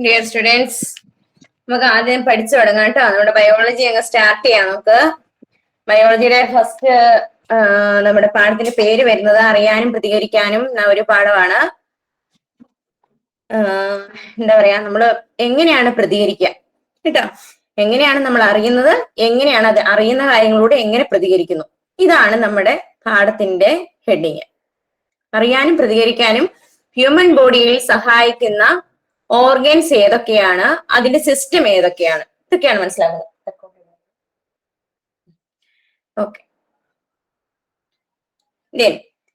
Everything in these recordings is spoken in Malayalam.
ഡിയർ സ്റ്റുഡൻസ്, നമുക്ക് ആദ്യം പഠിച്ചു തുടങ്ങാം കേട്ടോ. നമ്മുടെ ബയോളജി അങ്ങ് സ്റ്റാർട്ട് ചെയ്യാം. നമുക്ക് ബയോളജിയുടെ ഫസ്റ്റ് നമ്മുടെ പാഠത്തിന്റെ പേര് വരുന്നത് അറിയാനും പ്രതികരിക്കാനും ഒരു പാഠമാണ്. എന്താ പറയാ, നമ്മള് എങ്ങനെയാണ് പ്രതികരിക്കുക കേട്ടോ, എങ്ങനെയാണ് നമ്മൾ അറിയുന്നത്, എങ്ങനെയാണ് അത് അറിയുന്ന കാര്യങ്ങളോട് എങ്ങനെ പ്രതികരിക്കുന്നു, ഇതാണ് നമ്മുടെ പാഠത്തിന്റെ ഹെഡിങ്. അറിയാനും പ്രതികരിക്കാനും ഹ്യൂമൻ ബോഡിയിൽ സഹായിക്കുന്ന ഓർഗൻസ് ഏതൊക്കെയാണ്, അതിന്റെ സിസ്റ്റം ഏതൊക്കെയാണ്, ഇതൊക്കെയാണ് മനസ്സിലാകുന്നത്. ഓക്കെ,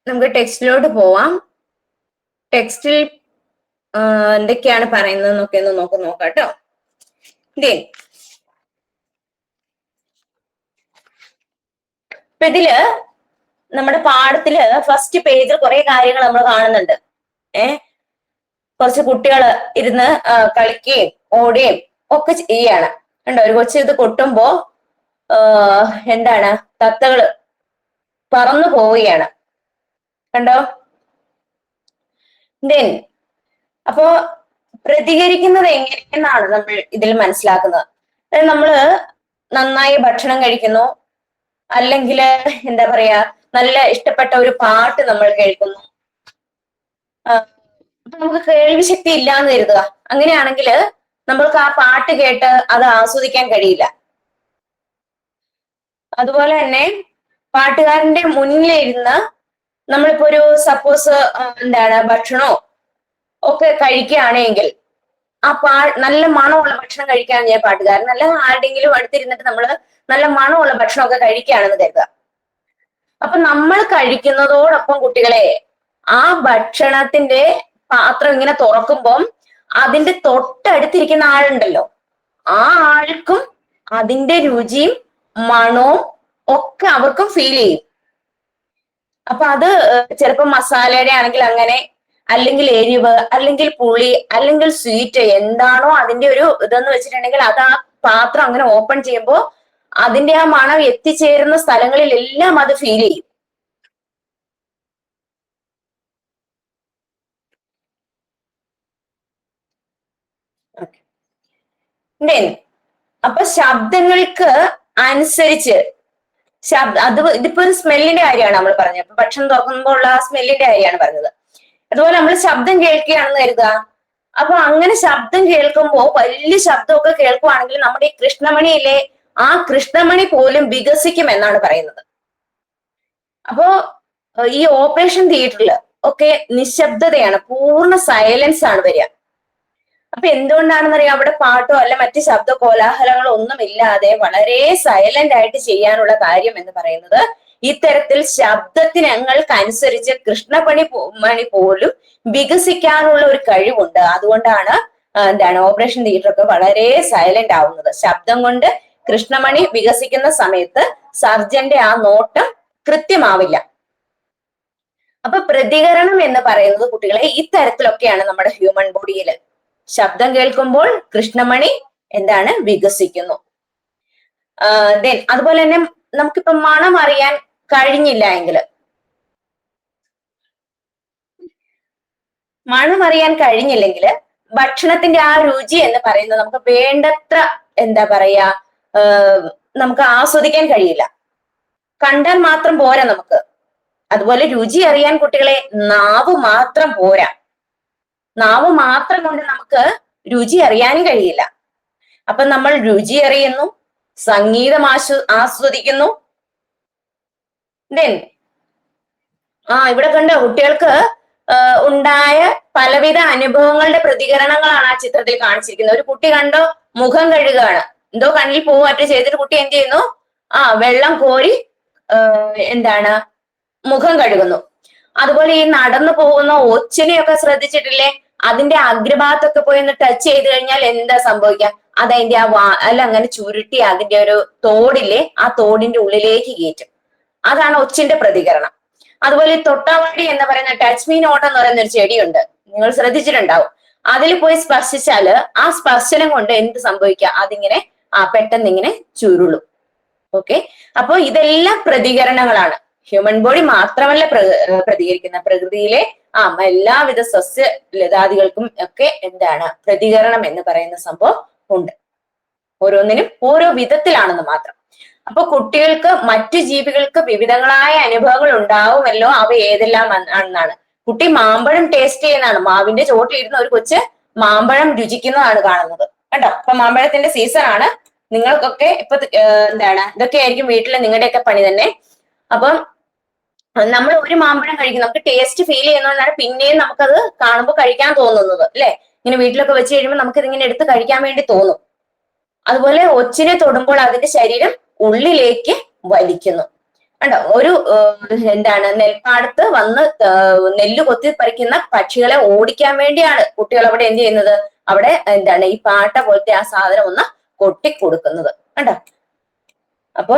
നമുക്ക് ടെക്സ്റ്റിലോട്ട് പോവാം. ടെക്സ്റ്റിൽ എന്തൊക്കെയാണ് പറയുന്നത് എന്നൊക്കെ ഒന്ന് നോക്കാം കേട്ടോ. ഇപ്പൊ ഇതില് നമ്മുടെ പാഠത്തില് ഫസ്റ്റ് പേജിൽ കുറെ കാര്യങ്ങൾ നമ്മൾ കാണുന്നുണ്ട്. കുറച്ച് കുട്ടികൾ ഇരുന്ന് കളിക്കുകയും ഓടുകയും ഒക്കെ ചെയ്യാണ്. കണ്ടോ, ഒരു കൊച്ചു ഇത് കൊട്ടുമ്പോ എന്താണ്, തത്തകള് പറന്നു പോവുകയാണ്. കണ്ടോ? അപ്പോ പ്രതികരിക്കുന്നത് എങ്ങനെയെന്നാണ് നമ്മൾ ഇതിൽ മനസ്സിലാക്കുന്നത്. അതായത് നമ്മള് നന്നായി ഭക്ഷണം കഴിക്കുന്നു, അല്ലെങ്കിൽ എന്താ പറയാ, നല്ല ഇഷ്ടപ്പെട്ട ഒരു പാട്ട് നമ്മൾ കേൾക്കുന്നു. നമുക്ക് കേൾവി ശക്തി ഇല്ലാന്ന് കരുതുക. അങ്ങനെയാണെങ്കിൽ നമ്മൾക്ക് ആ പാട്ട് കേട്ട് അത് ആസ്വദിക്കാൻ കഴിയില്ല. അതുപോലെ തന്നെ പാട്ടുകാരന്റെ മുന്നിലിരുന്ന് നമ്മളിപ്പോ ഒരു സപ്പോസ് എന്താണ് ഭക്ഷണമോ ഒക്കെ കഴിക്കുകയാണെങ്കിൽ ആ നല്ല മണമുള്ള ഭക്ഷണം കഴിക്കാൻ ഞാൻ പാട്ടുകാരൻ നല്ല ആരുടെങ്കിലും അടുത്തിരുന്നിട്ട് നമ്മൾ നല്ല മണമുള്ള ഭക്ഷണമൊക്കെ കഴിക്കുകയാണെന്ന് കരുതുക. അപ്പൊ നമ്മൾ കഴിക്കുന്നതോടൊപ്പം കുട്ടികളെ ആ ഭക്ഷണത്തിന്റെ പാത്രം ഇങ്ങനെ തുറക്കുമ്പം അതിന്റെ തൊട്ടടുത്തിരിക്കുന്ന ആളുണ്ടല്ലോ, ആ ആൾക്കും അതിന്റെ രുചിയും മണവും ഒക്കെ അവർക്കും ഫീൽ ചെയ്യും. അപ്പൊ അത് ചിലപ്പോൾ മസാലയുടെ ആണെങ്കിൽ അങ്ങനെ, അല്ലെങ്കിൽ എരിവ്, അല്ലെങ്കിൽ പുളി, അല്ലെങ്കിൽ സ്വീറ്റ്, എന്താണോ അതിന്റെ ഒരു ഇതെന്ന് വെച്ചിട്ടുണ്ടെങ്കിൽ അത് ആ പാത്രം അങ്ങനെ ഓപ്പൺ ചെയ്യുമ്പോൾ അതിന്റെ ആ മണം എത്തിച്ചേരുന്ന സ്ഥലങ്ങളിലെല്ലാം അത് ഫീൽ ചെയ്യും. അപ്പൊ ശബ്ദങ്ങൾക്ക് അനുസരിച്ച് ഇതിപ്പോ ഒരു സ്മെല്ലിന്റെ കാര്യമാണ് നമ്മൾ പറഞ്ഞത്. അപ്പൊ ഭക്ഷണം തുറക്കുമ്പോൾ ഉള്ള ആ സ്മെല്ലിന്റെ കാര്യമാണ് പറഞ്ഞത്. അതുപോലെ നമ്മൾ ശബ്ദം കേൾക്കുകയാണെന്ന് കരുതുക. അപ്പൊ അങ്ങനെ ശബ്ദം കേൾക്കുമ്പോൾ വലിയ ശബ്ദമൊക്കെ കേൾക്കുവാണെങ്കിൽ നമ്മുടെ ഈ കൃഷ്ണമണിയിലെ ആ കൃഷ്ണമണി പോലും വികസിക്കും എന്നാണ് പറയുന്നത്. അപ്പോ ഈ ഓപ്പറേഷൻ തിയേറ്ററിൽ ഒക്കെ നിശബ്ദതയാണ്, പൂർണ്ണ സൈലൻസ് ആണ് വരിക. അപ്പൊ എന്തുകൊണ്ടാണെന്നറിയാം, അവിടെ പാട്ടോ അല്ല മറ്റ് ശബ്ദ കോലാഹലങ്ങളോ ഒന്നുമില്ലാതെ വളരെ സൈലന്റ് ആയിട്ട് ചെയ്യാനുള്ള കാര്യം എന്ന് പറയുന്നത് ഇത്തരത്തിൽ ശബ്ദത്തിനങ്ങൾക്കനുസരിച്ച് മണി പോലും വികസിക്കാനുള്ള ഒരു കഴിവുണ്ട്. അതുകൊണ്ടാണ് എന്താണ് ഓപ്പറേഷൻ തിയേറ്റർ ഒക്കെ വളരെ സൈലന്റ് ആവുന്നത്. ശബ്ദം കൊണ്ട് കൃഷ്ണമണി വികസിക്കുന്ന സമയത്ത് സർജന്റെ ആ നോട്ടം കൃത്യമാവില്ല. അപ്പൊ പ്രതികരണം എന്ന് പറയുന്നത് കുട്ടികളെ ഇത്തരത്തിലൊക്കെയാണ് നമ്മുടെ ഹ്യൂമൻ ബോഡിയിൽ. ശബ്ദം കേൾക്കുമ്പോൾ കൃഷ്ണമണി എന്താണ് വികസിക്കുന്നു. അതുപോലെ തന്നെ നമുക്കിപ്പോ മണം അറിയാൻ കഴിഞ്ഞില്ല എങ്കിൽ, മണം അറിയാൻ കഴിഞ്ഞില്ലെങ്കിൽ ഭക്ഷണത്തിന്റെ ആ രുചി എന്ന് പറയുന്നത് നമുക്ക് വേണ്ടത്ര എന്താ പറയാ നമുക്ക് ആസ്വദിക്കാൻ കഴിയില്ല. കണ്ടാൽ മാത്രം പോരാ നമുക്ക്. അതുപോലെ രുചി അറിയാൻ കുട്ടികളെ നാവ് മാത്രം പോരാ. നാവ് മാത്രം കൊണ്ട് നമുക്ക് രുചി അറിയാനും കഴിയില്ല. അപ്പൊ നമ്മൾ രുചി അറിയുന്നു, സംഗീതം ആസ്വദിക്കുന്നു. ഇവിടെ കണ്ടോ, കുട്ടികൾക്ക് ഉണ്ടായ പലവിധ അനുഭവങ്ങളുടെ പ്രതികരണങ്ങളാണ് ആ ചിത്രത്തിൽ കാണിച്ചിരിക്കുന്നത്. ഒരു കുട്ടി കണ്ടോ മുഖം കഴുകുകയാണ്, എന്തോ കണ്ണിൽ പോവാറ്റ ചെയ്തിട്ട് കുട്ടി എന്ത് ചെയ്യുന്നു, വെള്ളം കോരി എന്താണ് മുഖം കഴുകുന്നു. അതുപോലെ ഈ നടന്നു പോകുന്ന ഒച്ചിനെയൊക്കെ ശ്രദ്ധിച്ചിട്ടില്ലേ, അതിന്റെ അഗ്രഭാഗത്തൊക്കെ പോയി ഒന്ന് ടച്ച് ചെയ്ത് കഴിഞ്ഞാൽ എന്താ സംഭവിക്കുക, അതതിന്റെ ആ അല്ല അങ്ങനെ ചുരുട്ടി അതിന്റെ ഒരു തോടില്ലേ ആ തോടിന്റെ ഉള്ളിലേക്ക് കയറ്റും. അതാണ് ഒച്ചിന്റെ പ്രതികരണം. അതുപോലെ ഈ തൊട്ടാവാടി എന്ന് പറയുന്ന ടച്ച് മീ നോട്ട് എന്ന് പറയുന്ന ഒരു ചെടിയുണ്ട്, നിങ്ങൾ ശ്രദ്ധിച്ചിട്ടുണ്ടാവും. അതിൽ പോയി സ്പർശിച്ചാല് ആ സ്പർശനം കൊണ്ട് എന്ത് സംഭവിക്കുക, അതിങ്ങനെ പെട്ടെന്ന് ഇങ്ങനെ ചുരുളും. ഓക്കെ, അപ്പൊ ഇതെല്ലാം പ്രതികരണങ്ങളാണ്. ഹ്യൂമൻ ബോഡി മാത്രമല്ല പ്രതികരിക്കുന്ന, പ്രകൃതിയിലെ എല്ലാവിധ സസ്യ ലതാദികൾക്കും ഒക്കെ എന്താണ് പ്രതികരണം എന്ന് പറയുന്ന സംഭവം ഉണ്ട്. ഓരോന്നിനും ഓരോ വിധത്തിലാണെന്ന് മാത്രം. അപ്പൊ കുട്ടികൾക്ക് മറ്റു ജീവികൾക്ക് വിവിധങ്ങളായ അനുഭവങ്ങൾ ഉണ്ടാവുമല്ലോ, അവ ഏതെല്ലാം ആണെന്നാണ്. കുട്ടി മാമ്പഴം ടേസ്റ്റ് ചെയ്യുന്നതാണ്. മാവിന്റെ ചോട്ടിലിരുന്ന് ഒരു കൊച്ച് മാമ്പഴം രുചിക്കുന്നതാണ് കാണുന്നത് കേട്ടോ. അപ്പൊ മാമ്പഴത്തിന്റെ സീസൺ ആണ്. നിങ്ങൾക്കൊക്കെ ഇപ്പൊ എന്താണ് ഇതൊക്കെ ആയിരിക്കും വീട്ടിലെ നിങ്ങളുടെയൊക്കെ പണി തന്നെ. അപ്പം നമ്മൾ ഒരു മാമ്പഴം കഴിക്കും, നമുക്ക് ടേസ്റ്റ് ഫീൽ ചെയ്യുന്നതുകൊണ്ടാണ് പിന്നെയും നമുക്കത് കാണുമ്പോൾ കഴിക്കാൻ തോന്നുന്നത് അല്ലെ. ഇങ്ങനെ വീട്ടിലൊക്കെ വെച്ച് കഴിയുമ്പോൾ നമുക്ക് ഇതിങ്ങനെ എടുത്ത് കഴിക്കാൻ വേണ്ടി തോന്നും. അതുപോലെ ഒച്ചിനെ തൊടുമ്പോൾ അതിന്റെ ശരീരം ഉള്ളിലേക്ക് വലിക്കുന്നു കണ്ടോ. ഒരു എന്താണ് നെൽപ്പാടത്ത് വന്ന് നെല്ല് കൊത്തി പറിക്കുന്ന പക്ഷികളെ ഓടിക്കാൻ വേണ്ടിയാണ് കുട്ടികൾ അവിടെ എന്ത് ചെയ്യുന്നത്, അവിടെ എന്താണ് ഈ പാട്ട പോലത്തെ ആ സാധനം ഒന്ന് കൊട്ടിക്കൊടുക്കുന്നത് കണ്ടോ. അപ്പൊ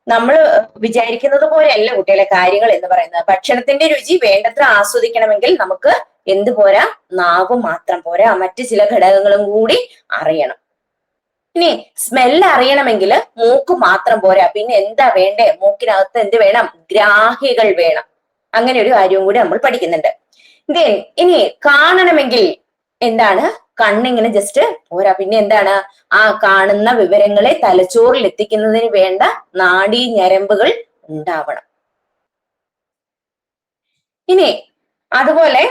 നമ്മൾ വിചാരിക്കുന്നത് പോലെയല്ല കുട്ടികളെ കാര്യങ്ങൾ എന്ന് പറയുന്നത്. ഭക്ഷണത്തിന്റെ രുചി വേണ്ടത്ര ആസ്വദിക്കണമെങ്കിൽ നമുക്ക് എന്ത് പോരാ, നാവ് മാത്രം പോരാ, മറ്റു ചില ഘടകങ്ങളും കൂടി അറിയണം. ഇനി സ്മെല്ല് അറിയണമെങ്കിൽ മൂക്ക് മാത്രം പോരാ, പിന്നെ എന്താ വേണ്ടേ, മൂക്കിനകത്ത് എന്ത് വേണം, ഗ്രാഹികൾ വേണം. അങ്ങനെ ഒരു കാര്യവും കൂടി നമ്മൾ പഠിക്കുന്നുണ്ട്. ഇനി കാണണമെങ്കിൽ എന്താണ്, കണ്ണിങ്ങനെ ജസ്റ്റ് പോരാ, പിന്നെ എന്താണ്, ആ കാണുന്ന വിവരങ്ങളെ തലച്ചോറിൽ എത്തിക്കുന്നതിന് വേണ്ട നാഡീ ഞരമ്പുകൾ ഉണ്ടാവണം. ഇനി അതുപോലെ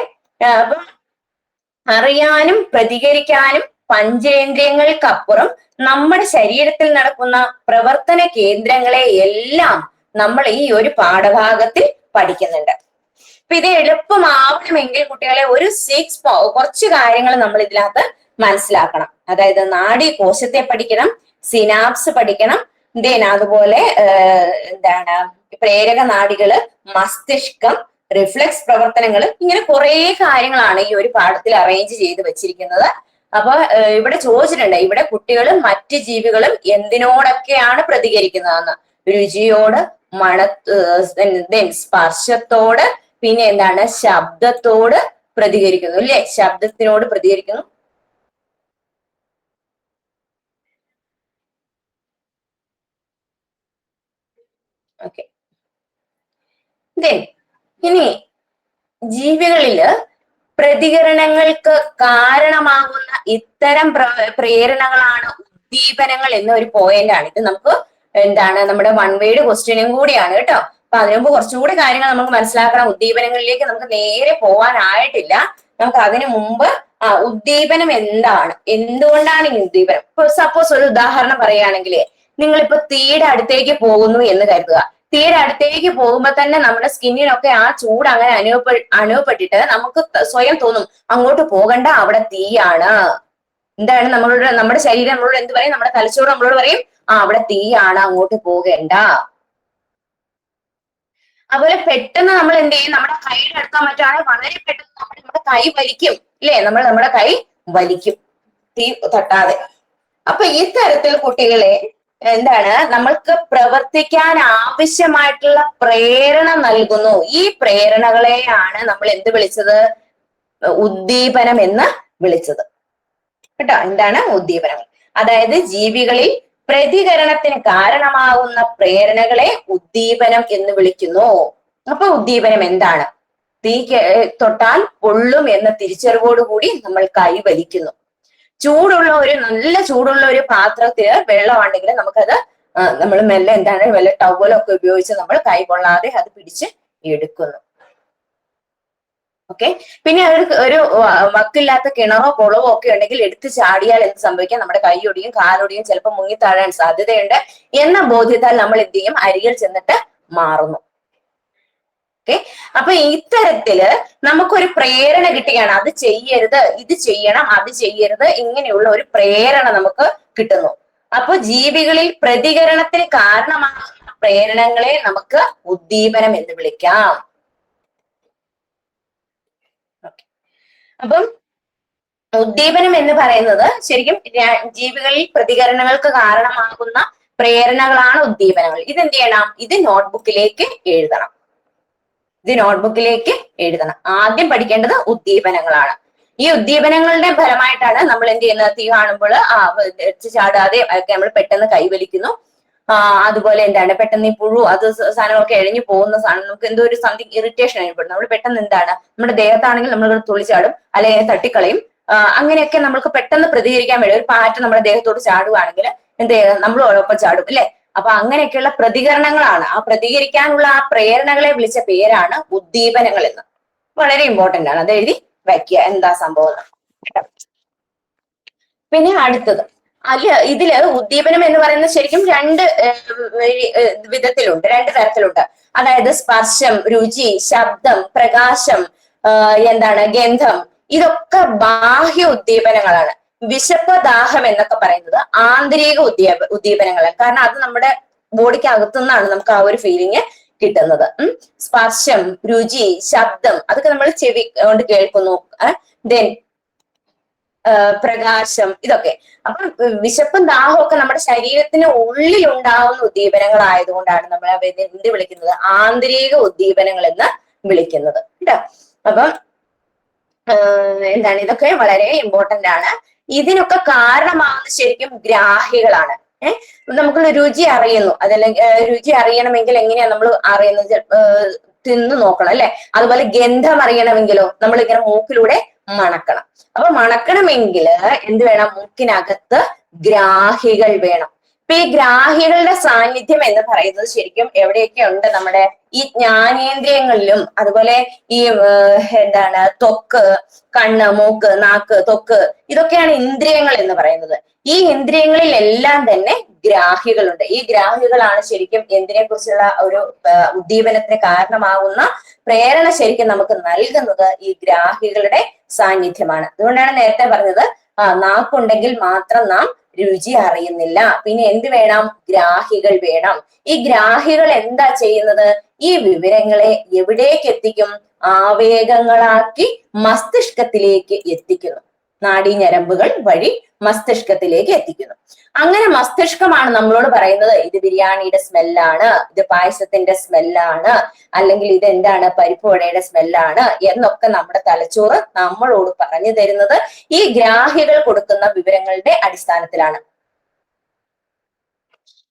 അറിയാനും പ്രതികരിക്കാനും പഞ്ചേന്ദ്രിയങ്ങൾക്കപ്പുറം നമ്മുടെ ശരീരത്തിൽ നടക്കുന്ന പ്രവർത്തന കേന്ദ്രങ്ങളെ എല്ലാം നമ്മൾ ഈ ഒരു പാഠഭാഗത്തിൽ പഠിക്കുന്നുണ്ട്. അപ്പൊ ഇത് എളുപ്പമാവണമെങ്കിൽ കുട്ടികളെ ഒരു കുറച്ച് കാര്യങ്ങൾ നമ്മൾ ഇതിനകത്ത് മനസ്സിലാക്കണം. അതായത് നാഡി കോശത്തെ പഠിക്കണം, സിനാപ്സ് പഠിക്കണം, അതുപോലെ എന്താണ് പ്രേരക നാഡികള്, മസ്തിഷ്കം, റിഫ്ലെക്സ് പ്രവർത്തനങ്ങൾ, ഇങ്ങനെ കുറെ കാര്യങ്ങളാണ് ഈ ഒരു പാഠത്തിൽ അറേഞ്ച് ചെയ്ത് വെച്ചിരിക്കുന്നത്. അപ്പൊ ഇവിടെ ചോദിച്ചിട്ടുണ്ട്, ഇവിടെ കുട്ടികളും മറ്റ് ജീവികളും എന്തിനോടൊക്കെയാണ് പ്രതികരിക്കുന്നതെന്ന്. രുചിയോട്, സ്പർശത്തോട്, പിന്നെ എന്താണ് ശബ്ദത്തോട് പ്രതികരിക്കുന്നു അല്ലെ, ശബ്ദത്തിനോട് പ്രതികരിക്കുന്നു. ഓക്കെ, ഇനി ജീവികളില് പ്രതികരണങ്ങൾക്ക് കാരണമാകുന്ന ഇത്തരം പ്രേരണകളാണ് ഉദ്ദീപനങ്ങൾ എന്ന ഒരു പോയിന്റ് ആണ്. ഇത് നമുക്ക് എന്താണ് നമ്മുടെ വൺ വേർഡ് ക്വസ്റ്റ്യനും കൂടിയാണ് കേട്ടോ. അപ്പൊ അതിനു മുമ്പ് കുറച്ചുകൂടി കാര്യങ്ങൾ നമുക്ക് മനസ്സിലാക്കണം. ഉദ്ദീപനങ്ങളിലേക്ക് നമുക്ക് നേരെ പോകാനായിട്ടില്ല. നമുക്ക് അതിനു മുമ്പ് ഉദ്ദീപനം എന്താണ്, എന്തുകൊണ്ടാണ് ഈ ഉദ്ദീപനം. ഇപ്പൊ സപ്പോസ് ഒരു ഉദാഹരണം പറയുകയാണെങ്കിൽ, നിങ്ങളിപ്പോ തീയുടെ അടുത്തേക്ക് പോകുന്നു എന്ന് കരുതുക. തീയുടെ അടുത്തേക്ക് പോകുമ്പോ തന്നെ നമ്മുടെ സ്കിന്നിനൊക്കെ ആ ചൂട് അങ്ങനെ അനുഭവപ്പെട്ടിട്ട് നമുക്ക് സ്വയം തോന്നും അങ്ങോട്ട് പോകണ്ട, അവിടെ തീയാണ്. എന്താണ് നമ്മുടെ ശരീരം നമ്മളോട് എന്ത് പറയും, നമ്മുടെ തലച്ചോറ് നമ്മളോട് പറയും അവിടെ തീയാണ്, അങ്ങോട്ട് പോകേണ്ട. അതുപോലെ പെട്ടെന്ന് നമ്മൾ എന്ത് ചെയ്യും, നമ്മുടെ കൈയുടെ അടുക്കാൻ പറ്റുകയാണെങ്കിൽ വളരെ പെട്ടെന്ന് നമ്മുടെ കൈ വലിക്കും ഇല്ലേ, നമ്മുടെ കൈ വലിക്കും തീ തട്ടാതെ. അപ്പൊ ഈ തരത്തിൽ കുട്ടികളെ എന്താണ് നമ്മൾക്ക് പ്രവർത്തിക്കാൻ ആവശ്യമായിട്ടുള്ള പ്രേരണ നൽകുന്നു. ഈ പ്രേരണകളെയാണ് നമ്മൾ എന്ത് വിളിച്ചത്, ഉദ്ദീപനം എന്ന് വിളിച്ചത് കേട്ടോ. എന്താണ് ഉദ്ദീപനങ്ങൾ? അതായത് ജീവികളിൽ പ്രതികരണത്തിന് കാരണമാകുന്ന പ്രേരണകളെ ഉദ്ദീപനം എന്ന് വിളിക്കുന്നു. അപ്പൊ ഉദ്ദീപനം എന്താണ്? തീ തൊട്ടാൽ പൊള്ളും എന്ന തിരിച്ചറിവോടുകൂടി നമ്മൾ കൈ വലിക്കുന്നു. നല്ല ചൂടുള്ള ഒരു പാത്രത്തില് വെള്ളമാണെങ്കിൽ നമുക്കത് നമ്മൾ മെല്ലെ എന്താണ് വല്ല ടവലൊക്കെ ഉപയോഗിച്ച് നമ്മൾ കൈ കൊള്ളാതെ അത് പിടിച്ച് എടുക്കുന്നു. ഓക്കെ, പിന്നെ ഒരു വക്കില്ലാത്ത കിണറോ കുളവോ ഒക്കെ ഉണ്ടെങ്കിൽ എടുത്തു ചാടിയാൽ എന്ത് സംഭവിക്കാം, നമ്മുടെ കൈയൊടിയും കാലൊടിയും ചിലപ്പോൾ മുങ്ങിത്താഴാൻ സാധ്യതയുണ്ട് എന്ന ബോധ്യത്താൽ നമ്മൾ എന്ത് ചെയ്യും, അരികിൽ ചെന്നിട്ട് മാറുന്നു. ഓക്കെ, അപ്പൊ ഇത്തരത്തില് നമുക്കൊരു പ്രേരണ കിട്ടുകയാണ്. അത് ചെയ്യരുത്, ഇത് ചെയ്യണം, അത് ചെയ്യരുത്, ഇങ്ങനെയുള്ള ഒരു പ്രേരണ നമുക്ക് കിട്ടുന്നു. അപ്പൊ ജീവികളിൽ പ്രതികരണത്തിന് കാരണമാകുന്ന പ്രേരണകളെ നമുക്ക് ഉദ്ദീപനം എന്ന് വിളിക്കാം. അപ്പം ഉദ്ദീപനം എന്ന് പറയുന്നത് ശരിക്കും ജീവികളിൽ പ്രതികരണങ്ങൾക്ക് കാരണമാകുന്ന പ്രേരണകളാണ് ഉദ്ദീപനങ്ങൾ. ഇതെന്ത് ചെയ്യണം, ഇത് നോട്ട്ബുക്കിലേക്ക് എഴുതണം. ആദ്യം പഠിക്കേണ്ടത് ഉദ്ദീപനങ്ങളാണ്. ഈ ഉദ്ദീപനങ്ങളുടെ ഫലമായിട്ടാണ് നമ്മൾ എന്ത് ചെയ്യുന്നത്, തീ കാണുമ്പോൾ ചാടാതെ ഒക്കെ നമ്മൾ പെട്ടെന്ന് കൈവലിക്കുന്നു. അതുപോലെ എന്താണ് പെട്ടെന്ന് ഈ പുഴു അത് സാധനങ്ങളൊക്കെ എഴിഞ്ഞു പോകുന്ന സാധനം നമുക്ക് എന്തോ ഒരു സംതിങ് ഇറിറ്റേഷൻ അനുഭവപ്പെടും. നമ്മൾ പെട്ടെന്ന് എന്താണ് നമ്മുടെ ദേഹത്താണെങ്കിൽ നമ്മൾ തുള്ളിച്ചാടും അല്ലെങ്കിൽ തട്ടിക്കളയും. അങ്ങനെയൊക്കെ നമുക്ക് പെട്ടെന്ന് പ്രതികരിക്കാൻ വേണ്ടി ഒരു പാറ്റ നമ്മുടെ ദേഹത്തോട് ചാടുകയാണെങ്കിൽ എന്ത് ചെയ്യുക, നമ്മൾ ഒപ്പം ചാടും അല്ലെ. അപ്പൊ അങ്ങനെയൊക്കെയുള്ള പ്രതികരണങ്ങളാണ്. ആ പ്രതികരിക്കാനുള്ള ആ പ്രേരണകളെ വിളിച്ച പേരാണ് ഉദ്ദീപനങ്ങൾ എന്ന്. വളരെ ഇമ്പോർട്ടന്റ് ആണ്, അത് എഴുതി വയ്ക്കുക എന്താ സംഭവം. പിന്നെ അടുത്തത് ഇതില് ഉദ്ദീപനം എന്ന് പറയുന്നത് ശരിക്കും രണ്ട് വിധത്തിലുണ്ട്, രണ്ട് തരത്തിലുണ്ട്. അതായത് സ്പർശം, രുചി, ശബ്ദം, പ്രകാശം, എന്താണ് ഗന്ധം, ഇതൊക്കെ ബാഹ്യ ഉദ്ദീപനങ്ങളാണ്. വിശപ്പ്, ദാഹം എന്നൊക്കെ പറയുന്നത് ആന്തരിക ഉദ്ദീപനങ്ങളാണ്. കാരണം അത് നമ്മുടെ ബോഡിക്ക് അകത്തുനിന്നാണ് നമുക്ക് ആ ഒരു ഫീലിംഗ് കിട്ടുന്നത്. സ്പർശം, രുചി, ശബ്ദം അതൊക്കെ നമ്മൾ ചെവി കൊണ്ട് കേൾക്കുന്നു. ദെൻ പ്രകാശം, ഇതൊക്കെ. അപ്പൊ വിശപ്പും ദാഹവും ഒക്കെ നമ്മുടെ ശരീരത്തിന് ഉള്ളിൽ ഉണ്ടാവുന്ന ഉദ്ദീപനങ്ങളായതുകൊണ്ടാണ് നമ്മൾ എന്ത് വിളിക്കുന്നത്, ആന്തരിക ഉദ്ദീപനങ്ങൾ എന്ന് വിളിക്കുന്നത് കേട്ടോ. അപ്പം എന്താണ്, ഇതൊക്കെ വളരെ ഇമ്പോർട്ടന്റ് ആണ്. ഇതിനൊക്കെ കാരണമാകുന്നത് ശരിക്കും ഗ്രാഹികളാണ്. നമുക്ക് രുചി അറിയുന്നു, അതല്ലെങ്കിൽ രുചി അറിയണമെങ്കിൽ എങ്ങനെയാ നമ്മൾ അറിയുന്നത്, തിന്നു നോക്കണം അല്ലെ. അതുപോലെ ഗന്ധം അറിയണമെങ്കിലോ നമ്മൾ ഇങ്ങനെ മൂക്കിലൂടെ മണക്കണം. അപ്പൊ മണക്കണമെങ്കിൽ എന്ത് വേണം, മൂക്കിനകത്ത് ഗ്രാഹികൾ വേണം. ഇപ്പൊ ഈ ഗ്രാഹികളുടെ സാന്നിധ്യം എന്ന് പറയുന്നത് ശരിക്കും എവിടെയൊക്കെ ഉണ്ട്, നമ്മുടെ ഈ ജ്ഞാനേന്ദ്രിയങ്ങളിലും അതുപോലെ ഈ എന്താണ് ത്വക്ക്, കണ്ണ്, മൂക്ക്, നാക്ക്, ത്വക്ക്, ഇതൊക്കെയാണ് ഇന്ദ്രിയങ്ങൾ എന്ന് പറയുന്നത്. ഈ ഇന്ദ്രിയങ്ങളിലെല്ലാം തന്നെ ഗ്രാഹികളുണ്ട്. ഈ ഗ്രാഹികളാണ് ശരിക്കും എന്തിനെ കുറിച്ചുള്ള ഒരു ഉദ്ദീപനത്തിന് കാരണമാകുന്ന പ്രേരണ ശരിക്കും നമുക്ക് നൽകുന്നത് ഈ ഗ്രാഹികളുടെ സാന്നിധ്യമാണ്. അതുകൊണ്ടാണ് നേരത്തെ പറഞ്ഞത് നാക്കുണ്ടെങ്കിൽ മാത്രം നാം രുചി അറിയുന്നില്ല, പിന്നെ എന്ത് വേണം, ഗ്രാഹികൾ വേണം. ഈ ഗ്രാഹികൾ എന്താ ചെയ്യുന്നത്, ഈ വിവരങ്ങളെ എവിടേക്ക് എത്തിക്കും, ആവേഗങ്ങളാക്കി മസ്തിഷ്കത്തിലേക്ക് എത്തിക്കുന്നു. നാഡീഞരമ്പുകൾ വഴി മസ്തിഷ്കത്തിലേക്ക് എത്തിക്കുന്നു. അങ്ങനെ മസ്തിഷ്കമാണ് നമ്മളോട് പറയുന്നത് ഇത് ബിരിയാണിയുടെ സ്മെല്ലാണ്, ഇത് പായസത്തിന്റെ സ്മെല്ലാണ്, അല്ലെങ്കിൽ ഇത് എന്താണ് പരിപ്പ് വടയുടെ സ്മെല്ലാണ് എന്നൊക്കെ നമ്മുടെ തലച്ചോറ് നമ്മളോട് പറഞ്ഞു തരുന്നത് ഈ ഗ്രാഹികൾ കൊടുക്കുന്ന വിവരങ്ങളുടെ അടിസ്ഥാനത്തിലാണ്.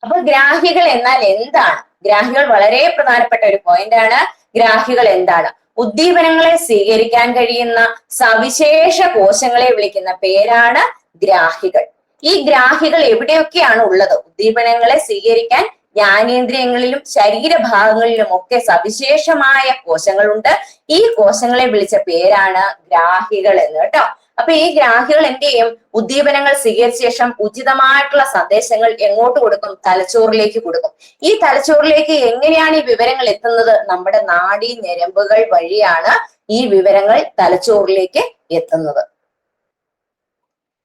അപ്പൊ ഗ്രാഹികൾ എന്നാൽ എന്താണ്? ഗ്രാഹികൾ വളരെ പ്രധാനപ്പെട്ട ഒരു പോയിന്റ് ആണ്. ഗ്രാഹികൾ എന്താണ്? ഉദ്ദീപനങ്ങളെ സ്വീകരിക്കാൻ കഴിയുന്ന സവിശേഷ കോശങ്ങളെ വിളിക്കുന്ന പേരാണ് ഗ്രാഹികൾ. ഈ ഗ്രാഹികൾ എവിടെയൊക്കെയാണ് ഉള്ളത്? ഉദ്ദീപനങ്ങളെ സ്വീകരിക്കാൻ ജ്ഞാനേന്ദ്രിയങ്ങളിലും ശരീരഭാഗങ്ങളിലും ഒക്കെ സവിശേഷമായ കോശങ്ങളുണ്ട്. ഈ കോശങ്ങളെ വിളിച്ച പേരാണ് ഗ്രാഹികൾ എന്ന് കേട്ടോ. അപ്പൊ ഈ ഗ്രാഹികൾ എന്ത് ചെയ്യും? ഉദ്ദീപനങ്ങൾ സ്വീകരിച്ച ശേഷം ഉചിതമായിട്ടുള്ള സന്ദേശങ്ങൾ എങ്ങോട്ട് കൊടുക്കും? തലച്ചോറിലേക്ക് കൊടുക്കും. ഈ തലച്ചോറിലേക്ക് എങ്ങനെയാണ് ഈ വിവരങ്ങൾ എത്തുന്നത്? നമ്മുടെ നാഡീ ഞരമ്പുകൾ വഴിയാണ് ഈ വിവരങ്ങൾ തലച്ചോറിലേക്ക് എത്തുന്നത്.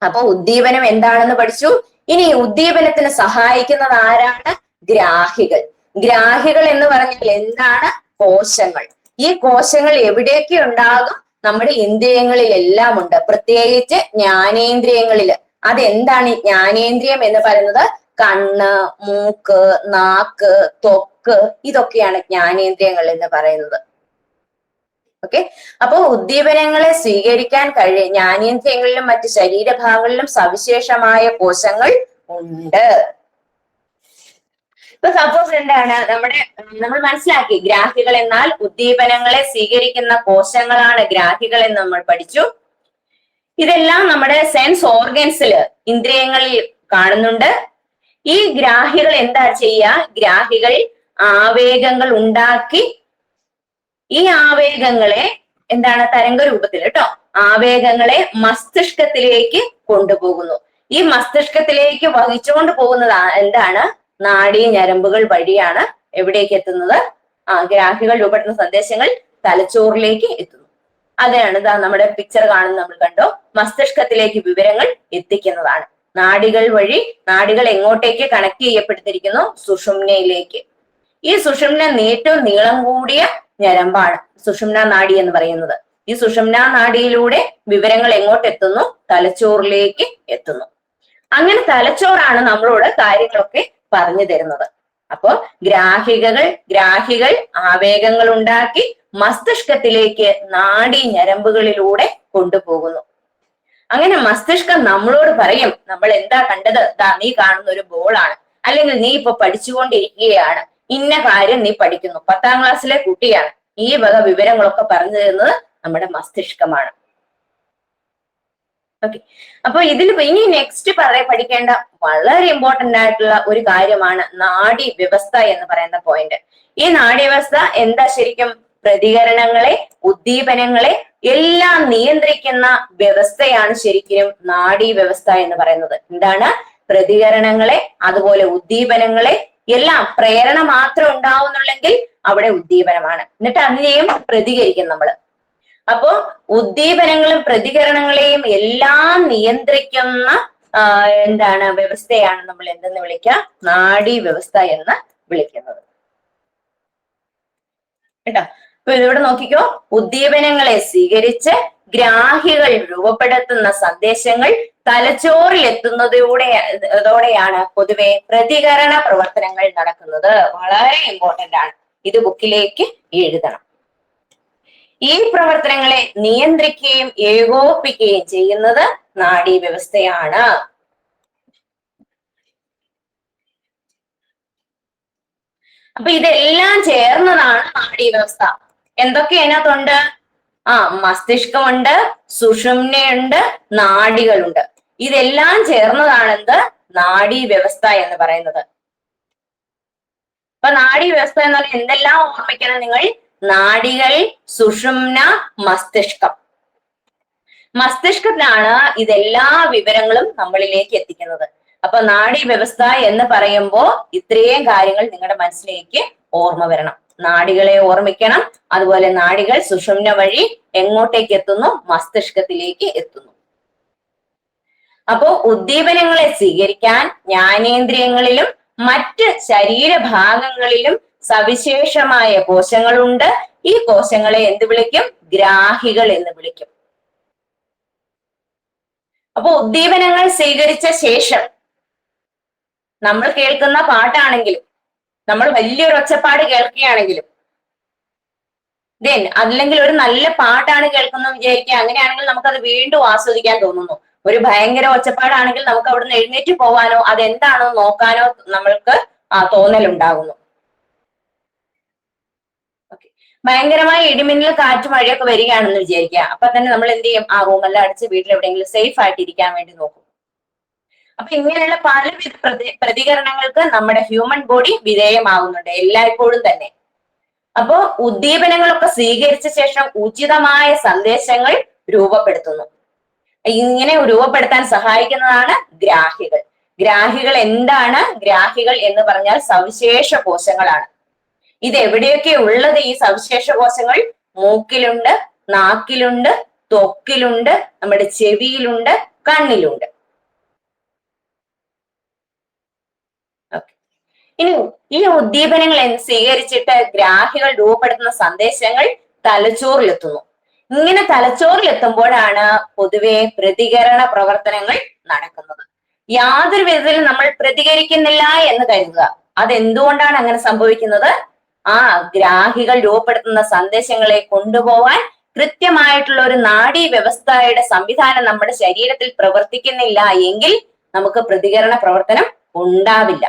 അപ്പൊ ഉദ്ദീപനം എന്താണെന്ന് പഠിച്ചു. ഇനി ഉദ്ദീപനത്തിന് സഹായിക്കുന്നത് ആരാണ്? ഗ്രാഹികൾ. ഗ്രാഹികൾ എന്ന് പറഞ്ഞാൽ എന്താണ്? കോശങ്ങൾ. ഈ കോശങ്ങൾ എവിടെയൊക്കെ ഉണ്ടാകും? നമ്മുടെ ഇന്ദ്രിയങ്ങളിലെല്ലാം ഉണ്ട്, പ്രത്യേകിച്ച് ജ്ഞാനേന്ദ്രിയങ്ങളില്. അതെന്താണ് ജ്ഞാനേന്ദ്രിയം എന്ന് പറയുന്നത്? കണ്ണ്, മൂക്ക്, നാക്ക്, ത്വക്ക്, ഇതൊക്കെയാണ് ജ്ഞാനേന്ദ്രിയങ്ങൾ എന്ന് പറയുന്നത്. ഓക്കെ, അപ്പൊ ഉദ്ദീപനങ്ങളെ സ്വീകരിക്കാൻ ജ്ഞാനേന്ദ്രിയങ്ങളിലും മറ്റ് ശരീരഭാഗങ്ങളിലും സവിശേഷമായ കോശങ്ങൾ ഉണ്ട്. ഇപ്പൊ സപ്പോസ് എന്താണ് നമ്മൾ മനസ്സിലാക്കി, ഗ്രാഹികൾ എന്നാൽ ഉദ്ദീപനങ്ങളെ സ്വീകരിക്കുന്ന കോശങ്ങളാണ് ഗ്രാഹികൾ എന്ന് നമ്മൾ പഠിച്ചു. ഇതെല്ലാം നമ്മുടെ സെൻസ് ഓർഗൻസിൽ, ഇന്ദ്രിയങ്ങളിൽ കാണുന്നുണ്ട്. ഈ ഗ്രാഹികൾ എന്താ ചെയ്യുക? ഗ്രാഹികൾ ആവേഗങ്ങൾ ഉണ്ടാക്കി ഈ ആവേഗങ്ങളെ എന്താണ് തരംഗ രൂപത്തിൽ കേട്ടോ, ആവേഗങ്ങളെ മസ്തിഷ്കത്തിലേക്ക് കൊണ്ടുപോകുന്നു. ഈ മസ്തിഷ്കത്തിലേക്ക് വഹിച്ചുകൊണ്ട് പോകുന്നത് എന്താണ്? നാഡീ ഞരമ്പുകൾ വഴിയാണ് എവിടേക്ക് എത്തുന്നത്? ഗ്രാഹികൾ രൂപപ്പെടുന്ന സന്ദേശങ്ങൾ തലച്ചോറിലേക്ക് എത്തുന്നു. അതാണ് നമ്മുടെ പിക്ചർ കാണുന്നത്, നമ്മൾ കണ്ടോ, മസ്തിഷ്കത്തിലേക്ക് വിവരങ്ങൾ എത്തിക്കുന്നതാണ്. നാഡികൾ വഴി നാഡികൾ എങ്ങോട്ടേക്ക് കണക്ട് ചെയ്യപ്പെട്ടിരിക്കുന്നു? സുഷുമ്നയിലേക്ക്. ഈ സുഷുമ്ന ഏറ്റവും നീളം കൂടിയ ഞരമ്പാണ് സുഷുമ്ന നാഡി എന്ന് പറയുന്നത്. ഈ സുഷുമ്ന നാഡിയിലൂടെ വിവരങ്ങൾ എങ്ങോട്ട് എത്തുന്നു? തലച്ചോറിലേക്ക് എത്തുന്നു. അങ്ങനെ തലച്ചോറാണ് നമ്മളോട് കാര്യങ്ങളൊക്കെ പറഞ്ഞു തരുന്നത്. അപ്പോ ഗ്രാഹികൾ ആവേഗങ്ങൾ ഉണ്ടാക്കി മസ്തിഷ്കത്തിലേക്ക് നാഡീ ഞരമ്പുകളിലൂടെ കൊണ്ടുപോകുന്നു. അങ്ങനെ മസ്തിഷ്കം നമ്മളോട് പറയും, നമ്മൾ എന്താ കണ്ടത്? നീ കാണുന്ന ഒരു ബോളാണ്, അല്ലെങ്കിൽ നീ ഇപ്പൊ പഠിച്ചുകൊണ്ടിരിക്കുകയാണ്, ഇന്ന കാര്യം നീ പഠിക്കുന്നു, 10ാം ക്ലാസ്സിലെ കുട്ടിയാണ്, ഈ വക വിവരങ്ങളൊക്കെ പറഞ്ഞു തരുന്നത് നമ്മുടെ മസ്തിഷ്കമാണ്. ഓക്കെ, അപ്പൊ ഇതിൽ ഇനി നെക്സ്റ്റ് പഠിക്കേണ്ട വളരെ ഇമ്പോർട്ടന്റ് ആയിട്ടുള്ള ഒരു കാര്യമാണ് നാഡീ വ്യവസ്ഥ എന്ന് പറയുന്ന പോയിന്റ്. ഈ നാഡീവ്യവസ്ഥ എന്താ ശരിക്കും? പ്രതികരണങ്ങളെ, ഉദ്ദീപനങ്ങളെ എല്ലാം നിയന്ത്രിക്കുന്ന വ്യവസ്ഥയാണ് ശരിക്കും നാഡീ വ്യവസ്ഥ എന്ന് പറയുന്നത്. എന്താണ്? പ്രതികരണങ്ങളെ, അതുപോലെ ഉദ്ദീപനങ്ങളെ എല്ലാം, പ്രേരണ മാത്രം ഉണ്ടാവുന്നുള്ളെങ്കിൽ അവിടെ ഉദ്ദീപനമാണ്, എന്നിട്ട് അതിനെയും പ്രതികരിക്കും നമ്മള്. അപ്പോ ഉദ്ദീപനങ്ങളും പ്രതികരണങ്ങളെയും എല്ലാം നിയന്ത്രിക്കുന്ന എന്താണ് വ്യവസ്ഥയാണ് നമ്മൾ എന്തെന്ന് വിളിക്കുക? നാഡീ വ്യവസ്ഥ എന്ന് വിളിക്കുന്നത്. കേട്ടോ? അപ്പൊ ഇതിവിടെ നോക്കിക്കോ, ഉദ്ദീപനങ്ങളെ സ്വീകരിച്ച് ഗ്രാഹികൾ രൂപപ്പെടുത്തുന്ന സന്ദേശങ്ങൾ തലച്ചോറിൽ എത്തുന്നതോടെയാണ് പൊതുവെ പ്രതികരണ പ്രവർത്തനങ്ങൾ നടക്കുന്നത്. വളരെ ഇമ്പോർട്ടന്റ് ആണ്, ഇത് ബുക്കിലേക്ക് എഴുതണം. ഈ പ്രവർത്തനങ്ങളെ നിയന്ത്രിക്കുകയും ഏകോപിപ്പിക്കുകയും ചെയ്യുന്നത് നാഡീ വ്യവസ്ഥയാണ്. അപ്പൊ ഇതെല്ലാം ചേർന്നതാണ് നാഡീ വ്യവസ്ഥ. എന്തൊക്കെ അതിനകത്തുണ്ട്? മസ്തിഷ്കമുണ്ട്, സുഷുമ്നയുണ്ട്, നാഡികളുണ്ട്. ഇതെല്ലാം ചേർന്നതാണ് എന്ത്? നാഡീ വ്യവസ്ഥ എന്ന് പറയുന്നത്. അപ്പൊ നാഡീ വ്യവസ്ഥ എന്ന് പറഞ്ഞാൽ എന്തെല്ലാം ഓർമ്മിക്കണം നിങ്ങൾ? നാഡികൾ, സുഷുമ്ന, മസ്തിഷ്കം. മസ്തിഷ്കത്തിലാണ് ഇതെല്ലാ വിവരങ്ങളും നമ്മളിലേക്ക് എത്തിക്കുന്നത്. അപ്പൊ നാഡീ വ്യവസ്ഥ എന്ന് പറയുമ്പോൾ ഇത്രയും കാര്യങ്ങൾ നിങ്ങളുടെ മനസ്സിലേക്ക് ഓർമ്മ വരണം. നാഡികളെ ഓർമ്മിക്കണം, അതുപോലെ നാഡികൾ സുഷുമ്ന വഴി എങ്ങോട്ടേക്ക് എത്തുന്നു? മസ്തിഷ്കത്തിലേക്ക് എത്തുന്നു. അപ്പോ ഉദ്ദീപനങ്ങളെ സ്വീകരിക്കാൻ ജ്ഞാനേന്ദ്രിയങ്ങളിലും മറ്റ് ശരീരഭാഗങ്ങളിലും സവിശേഷമായ കോശങ്ങളുണ്ട്. ഈ കോശങ്ങളെ എന്ത് വിളിക്കും? ഗ്രാഹികൾ എന്ന് വിളിക്കും. അപ്പൊ ഉദ്ദീപനങ്ങൾ സ്വീകരിച്ച ശേഷം നമ്മൾ കേൾക്കുന്ന പാട്ടാണെങ്കിലും, നമ്മൾ വലിയൊരു ഒച്ചപ്പാട് കേൾക്കുകയാണെങ്കിലും, അല്ലെങ്കിൽ ഒരു നല്ല പാട്ടാണ് കേൾക്കുന്നത് വിചാരിക്കുക, അങ്ങനെയാണെങ്കിൽ നമുക്കത് വീണ്ടും ആസ്വദിക്കാൻ തോന്നുന്നു. ഒരു ഭയങ്കര ഒച്ചപ്പാടാണെങ്കിൽ നമുക്ക് അവിടുന്ന് എഴുന്നേറ്റ് പോവാനോ അതെന്താണോ നോക്കാനോ നമ്മൾക്ക് തോന്നലുണ്ടാകുന്നു. ഭയങ്കരമായ ഇടിമിന്നൽ, കാറ്റ്, മഴയൊക്കെ വരികയാണെന്ന് വിചാരിക്കുക. അപ്പൊ തന്നെ നമ്മൾ എന്ത് ചെയ്യും? ആ റൂമെല്ലാം അടിച്ച് വീട്ടിൽ എവിടെയെങ്കിലും സേഫ് ആയിട്ട് ഇരിക്കാൻ വേണ്ടി നോക്കും. അപ്പൊ ഇങ്ങനെയുള്ള പലവിധ പ്രതികരണങ്ങൾക്ക് നമ്മുടെ ഹ്യൂമൻ ബോഡി വിധേയമാകുന്നുണ്ട് എല്ലായ്പ്പോഴും തന്നെ. അപ്പോ ഉദ്ദീപനങ്ങളൊക്കെ സ്വീകരിച്ച ശേഷം ഉചിതമായ സന്ദേശങ്ങൾ രൂപപ്പെടുത്തുന്നു. ഇങ്ങനെ രൂപപ്പെടുത്താൻ സഹായിക്കുന്നതാണ് ഗ്രാഹികൾ. ഗ്രാഹികൾ എന്താണ്? ഗ്രാഹികൾ എന്ന് പറഞ്ഞാൽ സവിശേഷ കോശങ്ങളാണ്. ഇത് എവിടെയൊക്കെ ഉള്ളത്? ഈ സവിശേഷ കോശങ്ങൾ മൂക്കിലുണ്ട്, നാക്കിലുണ്ട്, ത്വക്കിലുണ്ട്, നമ്മുടെ ചെവിയിലുണ്ട്, കണ്ണിലുണ്ട്. ഇനി ഈ ഉദ്ദീപനങ്ങൾ സ്വീകരിച്ചിട്ട് ഗ്രാഹികൾ രൂപപ്പെടുത്തുന്ന സന്ദേശങ്ങൾ തലച്ചോറിലെത്തുന്നു. ഇങ്ങനെ തലച്ചോറിലെത്തുമ്പോഴാണ് പൊതുവെ പ്രതികരണ പ്രവർത്തനങ്ങൾ നടക്കുന്നത്. യാതൊരു വിധത്തിലും നമ്മൾ പ്രതികരിക്കുന്നില്ല എന്ന് കരുതുക. അതെന്തുകൊണ്ടാണ് അങ്ങനെ സംഭവിക്കുന്നത്? ഗ്രാഹികൾ രൂപപ്പെടുത്തുന്ന സന്ദേശങ്ങളെ കൊണ്ടുപോവാൻ കൃത്യമായിട്ടുള്ള ഒരു നാഡീ വ്യവസ്ഥയുടെ സംവിധാനം നമ്മുടെ ശരീരത്തിൽ പ്രവർത്തിക്കുന്നില്ല എങ്കിൽ നമുക്ക് പ്രതികരണ പ്രവർത്തനം ഉണ്ടാവില്ല.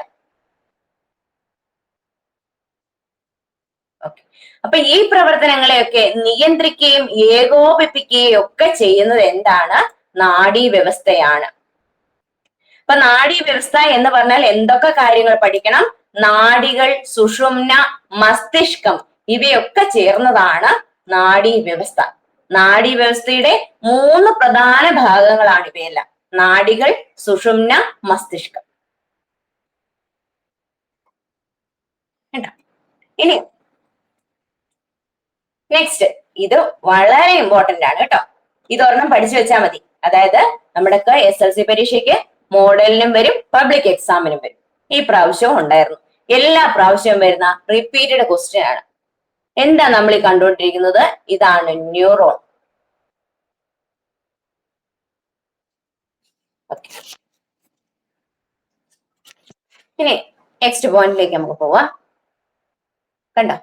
അപ്പൊ ഈ പ്രവർത്തനങ്ങളെയൊക്കെ നിയന്ത്രിക്കുകയും ഏകോപിപ്പിക്കുകയും ഒക്കെ ചെയ്യുന്നത് എന്താണ്? നാഡീ വ്യവസ്ഥയാണ്. അപ്പൊ നാഡീ വ്യവസ്ഥ എന്ന് പറഞ്ഞാൽ എന്തൊക്കെ കാര്യങ്ങൾ പഠിക്കണം? നാഡികൾ, സുഷുമ്ന, മസ്തിഷ്കം ഇവയൊക്കെ ചേർന്നതാണ് നാഡീ വ്യവസ്ഥ. നാഡീ വ്യവസ്ഥയുടെ 3 പ്രധാന ഭാഗങ്ങളാണ് ഇവയെല്ലാം: നാഡികൾ, സുഷുമ്ന, മസ്തിഷ്കം. ഇനി നെക്സ്റ്റ്, ഇത് വളരെ ഇമ്പോർട്ടന്റ് ആണ് കേട്ടോ. ഇതൊരെണ്ണം പഠിച്ചു വെച്ചാൽ മതി. അതായത് നമ്മുടെ SLC പരീക്ഷയ്ക്ക് മോഡലിനും വരും, പബ്ലിക് എക്സാമിനും വരും. ഈ പ്രാവശ്യവും ഉണ്ടായിരുന്നു. എല്ലാ പ്രാവശ്യവും വരുന്ന റിപ്പീറ്റഡ് ക്വസ്റ്റ്യൻ ആണ്. എന്താ നമ്മൾ ഈ കണ്ടുകൊണ്ടിരിക്കുന്നത്? ഇതാണ് ന്യൂറോൺ. ഇനി നെക്സ്റ്റ് പോയിന്റിലേക്ക് നമുക്ക് പോവാം. കണ്ടോ?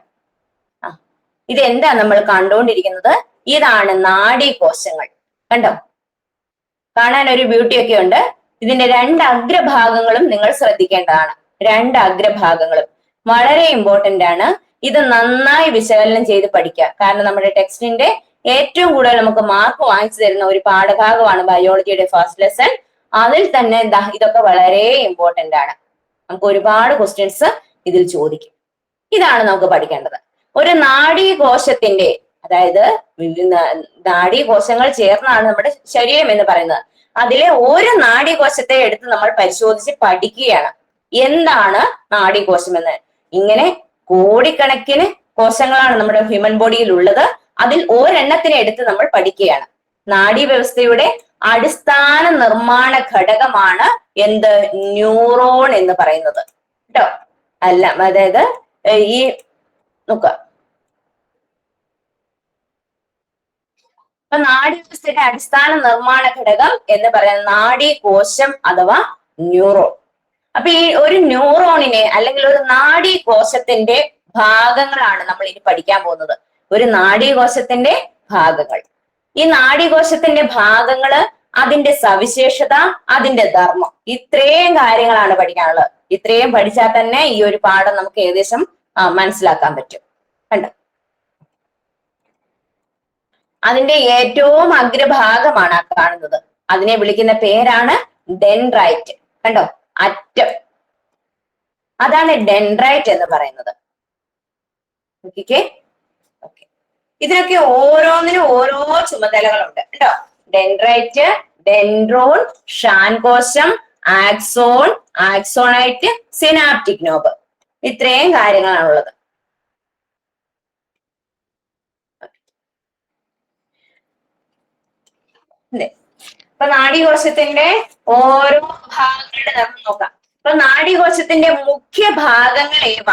ഇതെന്താ നമ്മൾ കണ്ടുകൊണ്ടിരിക്കുന്നത്? ഇതാണ് നാഡീകോശങ്ങൾ. കണ്ടോ? കാണാൻ ഒരു ബ്യൂട്ടി ഒക്കെ ഉണ്ട്. ഇതിന്റെ 2 അഗ്രഭാഗങ്ങളും നിങ്ങൾ ശ്രദ്ധിക്കേണ്ടതാണ്. രണ്ട് അഗ്രഭാഗങ്ങളും. വളരെ ഇമ്പോർട്ടന്റ് ആണ്. ഇത് നന്നായി വിശകലനം ചെയ്ത് പഠിക്കുക. കാരണം നമ്മുടെ ടെക്സ്റ്റിന്റെ ഏറ്റവും കൂടുതൽ നമുക്ക് മാർക്ക് വാങ്ങിച്ചു തരുന്ന ഒരു പാഠഭാഗമാണ് ബയോളജിയുടെ ഫസ്റ്റ് ലെസൺ. അതിൽ തന്നെ ഇതൊക്കെ വളരെ ഇമ്പോർട്ടന്റ് ആണ്. നമുക്ക് ഒരുപാട് ക്വസ്റ്റ്യൻസ് ഇതിൽ ചോദിക്കും. ഇതാണ് നമുക്ക് പഠിക്കേണ്ടത്. ഒരു നാഡീകോശത്തിന്റെ, അതായത് നാഡീകോശങ്ങൾ ചേർന്നാണ് നമ്മുടെ ശരീരം എന്ന് പറയുന്നത്. അതിലെ ഒരു നാഡീകോശത്തെ എടുത്ത് നമ്മൾ പരിശോധിച്ച് പഠിക്കുകയാണ് എന്താണ് നാഡീകോശം എന്ന്. ഇങ്ങനെ കോടിക്കണക്കിന് കോശങ്ങളാണ് നമ്മുടെ ഹ്യൂമൻ ബോഡിയിൽ ഉള്ളത്. അതിൽ ഒരെണ്ണത്തിനെ എടുത്ത് നമ്മൾ പഠിക്കുകയാണ്. നാഡീവ്യവസ്ഥയുടെ അടിസ്ഥാന നിർമ്മാണ ഘടകമാണ് എന്ത്? ന്യൂറോൺ എന്ന് പറയുന്നത് കേട്ടോ. അല്ല, അതായത് ഈ നോക്കുക, അപ്പൊ നാഡീവ്യവസ്ഥയുടെ അടിസ്ഥാന നിർമ്മാണ ഘടകം എന്ന് പറയുന്നത് നാഡീകോശം അഥവാ ന്യൂറോൺ. അപ്പൊ ഈ ഒരു ന്യൂറോണിനെ അല്ലെങ്കിൽ ഒരു നാഡീകോശത്തിന്റെ ഭാഗങ്ങളാണ് നമ്മൾ ഇനി പഠിക്കാൻ പോകുന്നത്. ഒരു നാഡീകോശത്തിന്റെ ഭാഗങ്ങൾ. ഈ നാഡീകോശത്തിന്റെ ഭാഗങ്ങള്, അതിന്റെ സവിശേഷത, അതിന്റെ ധർമ്മം, ഇത്രയും കാര്യങ്ങളാണ് പഠിക്കാനുള്ളത്. ഇത്രയും പഠിച്ചാൽ തന്നെ ഈ ഒരു പാഠം നമുക്ക് ഏകദേശം മനസ്സിലാക്കാൻ പറ്റും. കണ്ടോ? അതിന്റെ ഏറ്റവും അഗ്രഭാഗമാണ് ആ കാണുന്നത്. അതിനെ വിളിക്കുന്ന പേരാണ് ഡെൻഡ്രൈറ്റ്. കണ്ടോ? അറ്റം. അതാണ് ഡെൻഡ്രൈറ്റ് എന്ന് പറയുന്നത്. ഓക്കെ. ഇതിനൊക്കെ ഓരോന്നിനും ഓരോ ചുമതലകളുണ്ട് കേട്ടോ. Dendrite, dendron, ഷാൻകോശം, axon, ആക്സോണൈറ്റ്, synaptic knob, ഇത്രയും കാര്യങ്ങളാണുള്ളത്. അപ്പൊ നാഡീകോശത്തിന്റെ ഓരോ ഭാഗങ്ങളുടെ നമുക്ക് നോക്കാം. അപ്പൊ നാഡീകോശത്തിന്റെ മുഖ്യ ഭാഗങ്ങൾ ഏവ?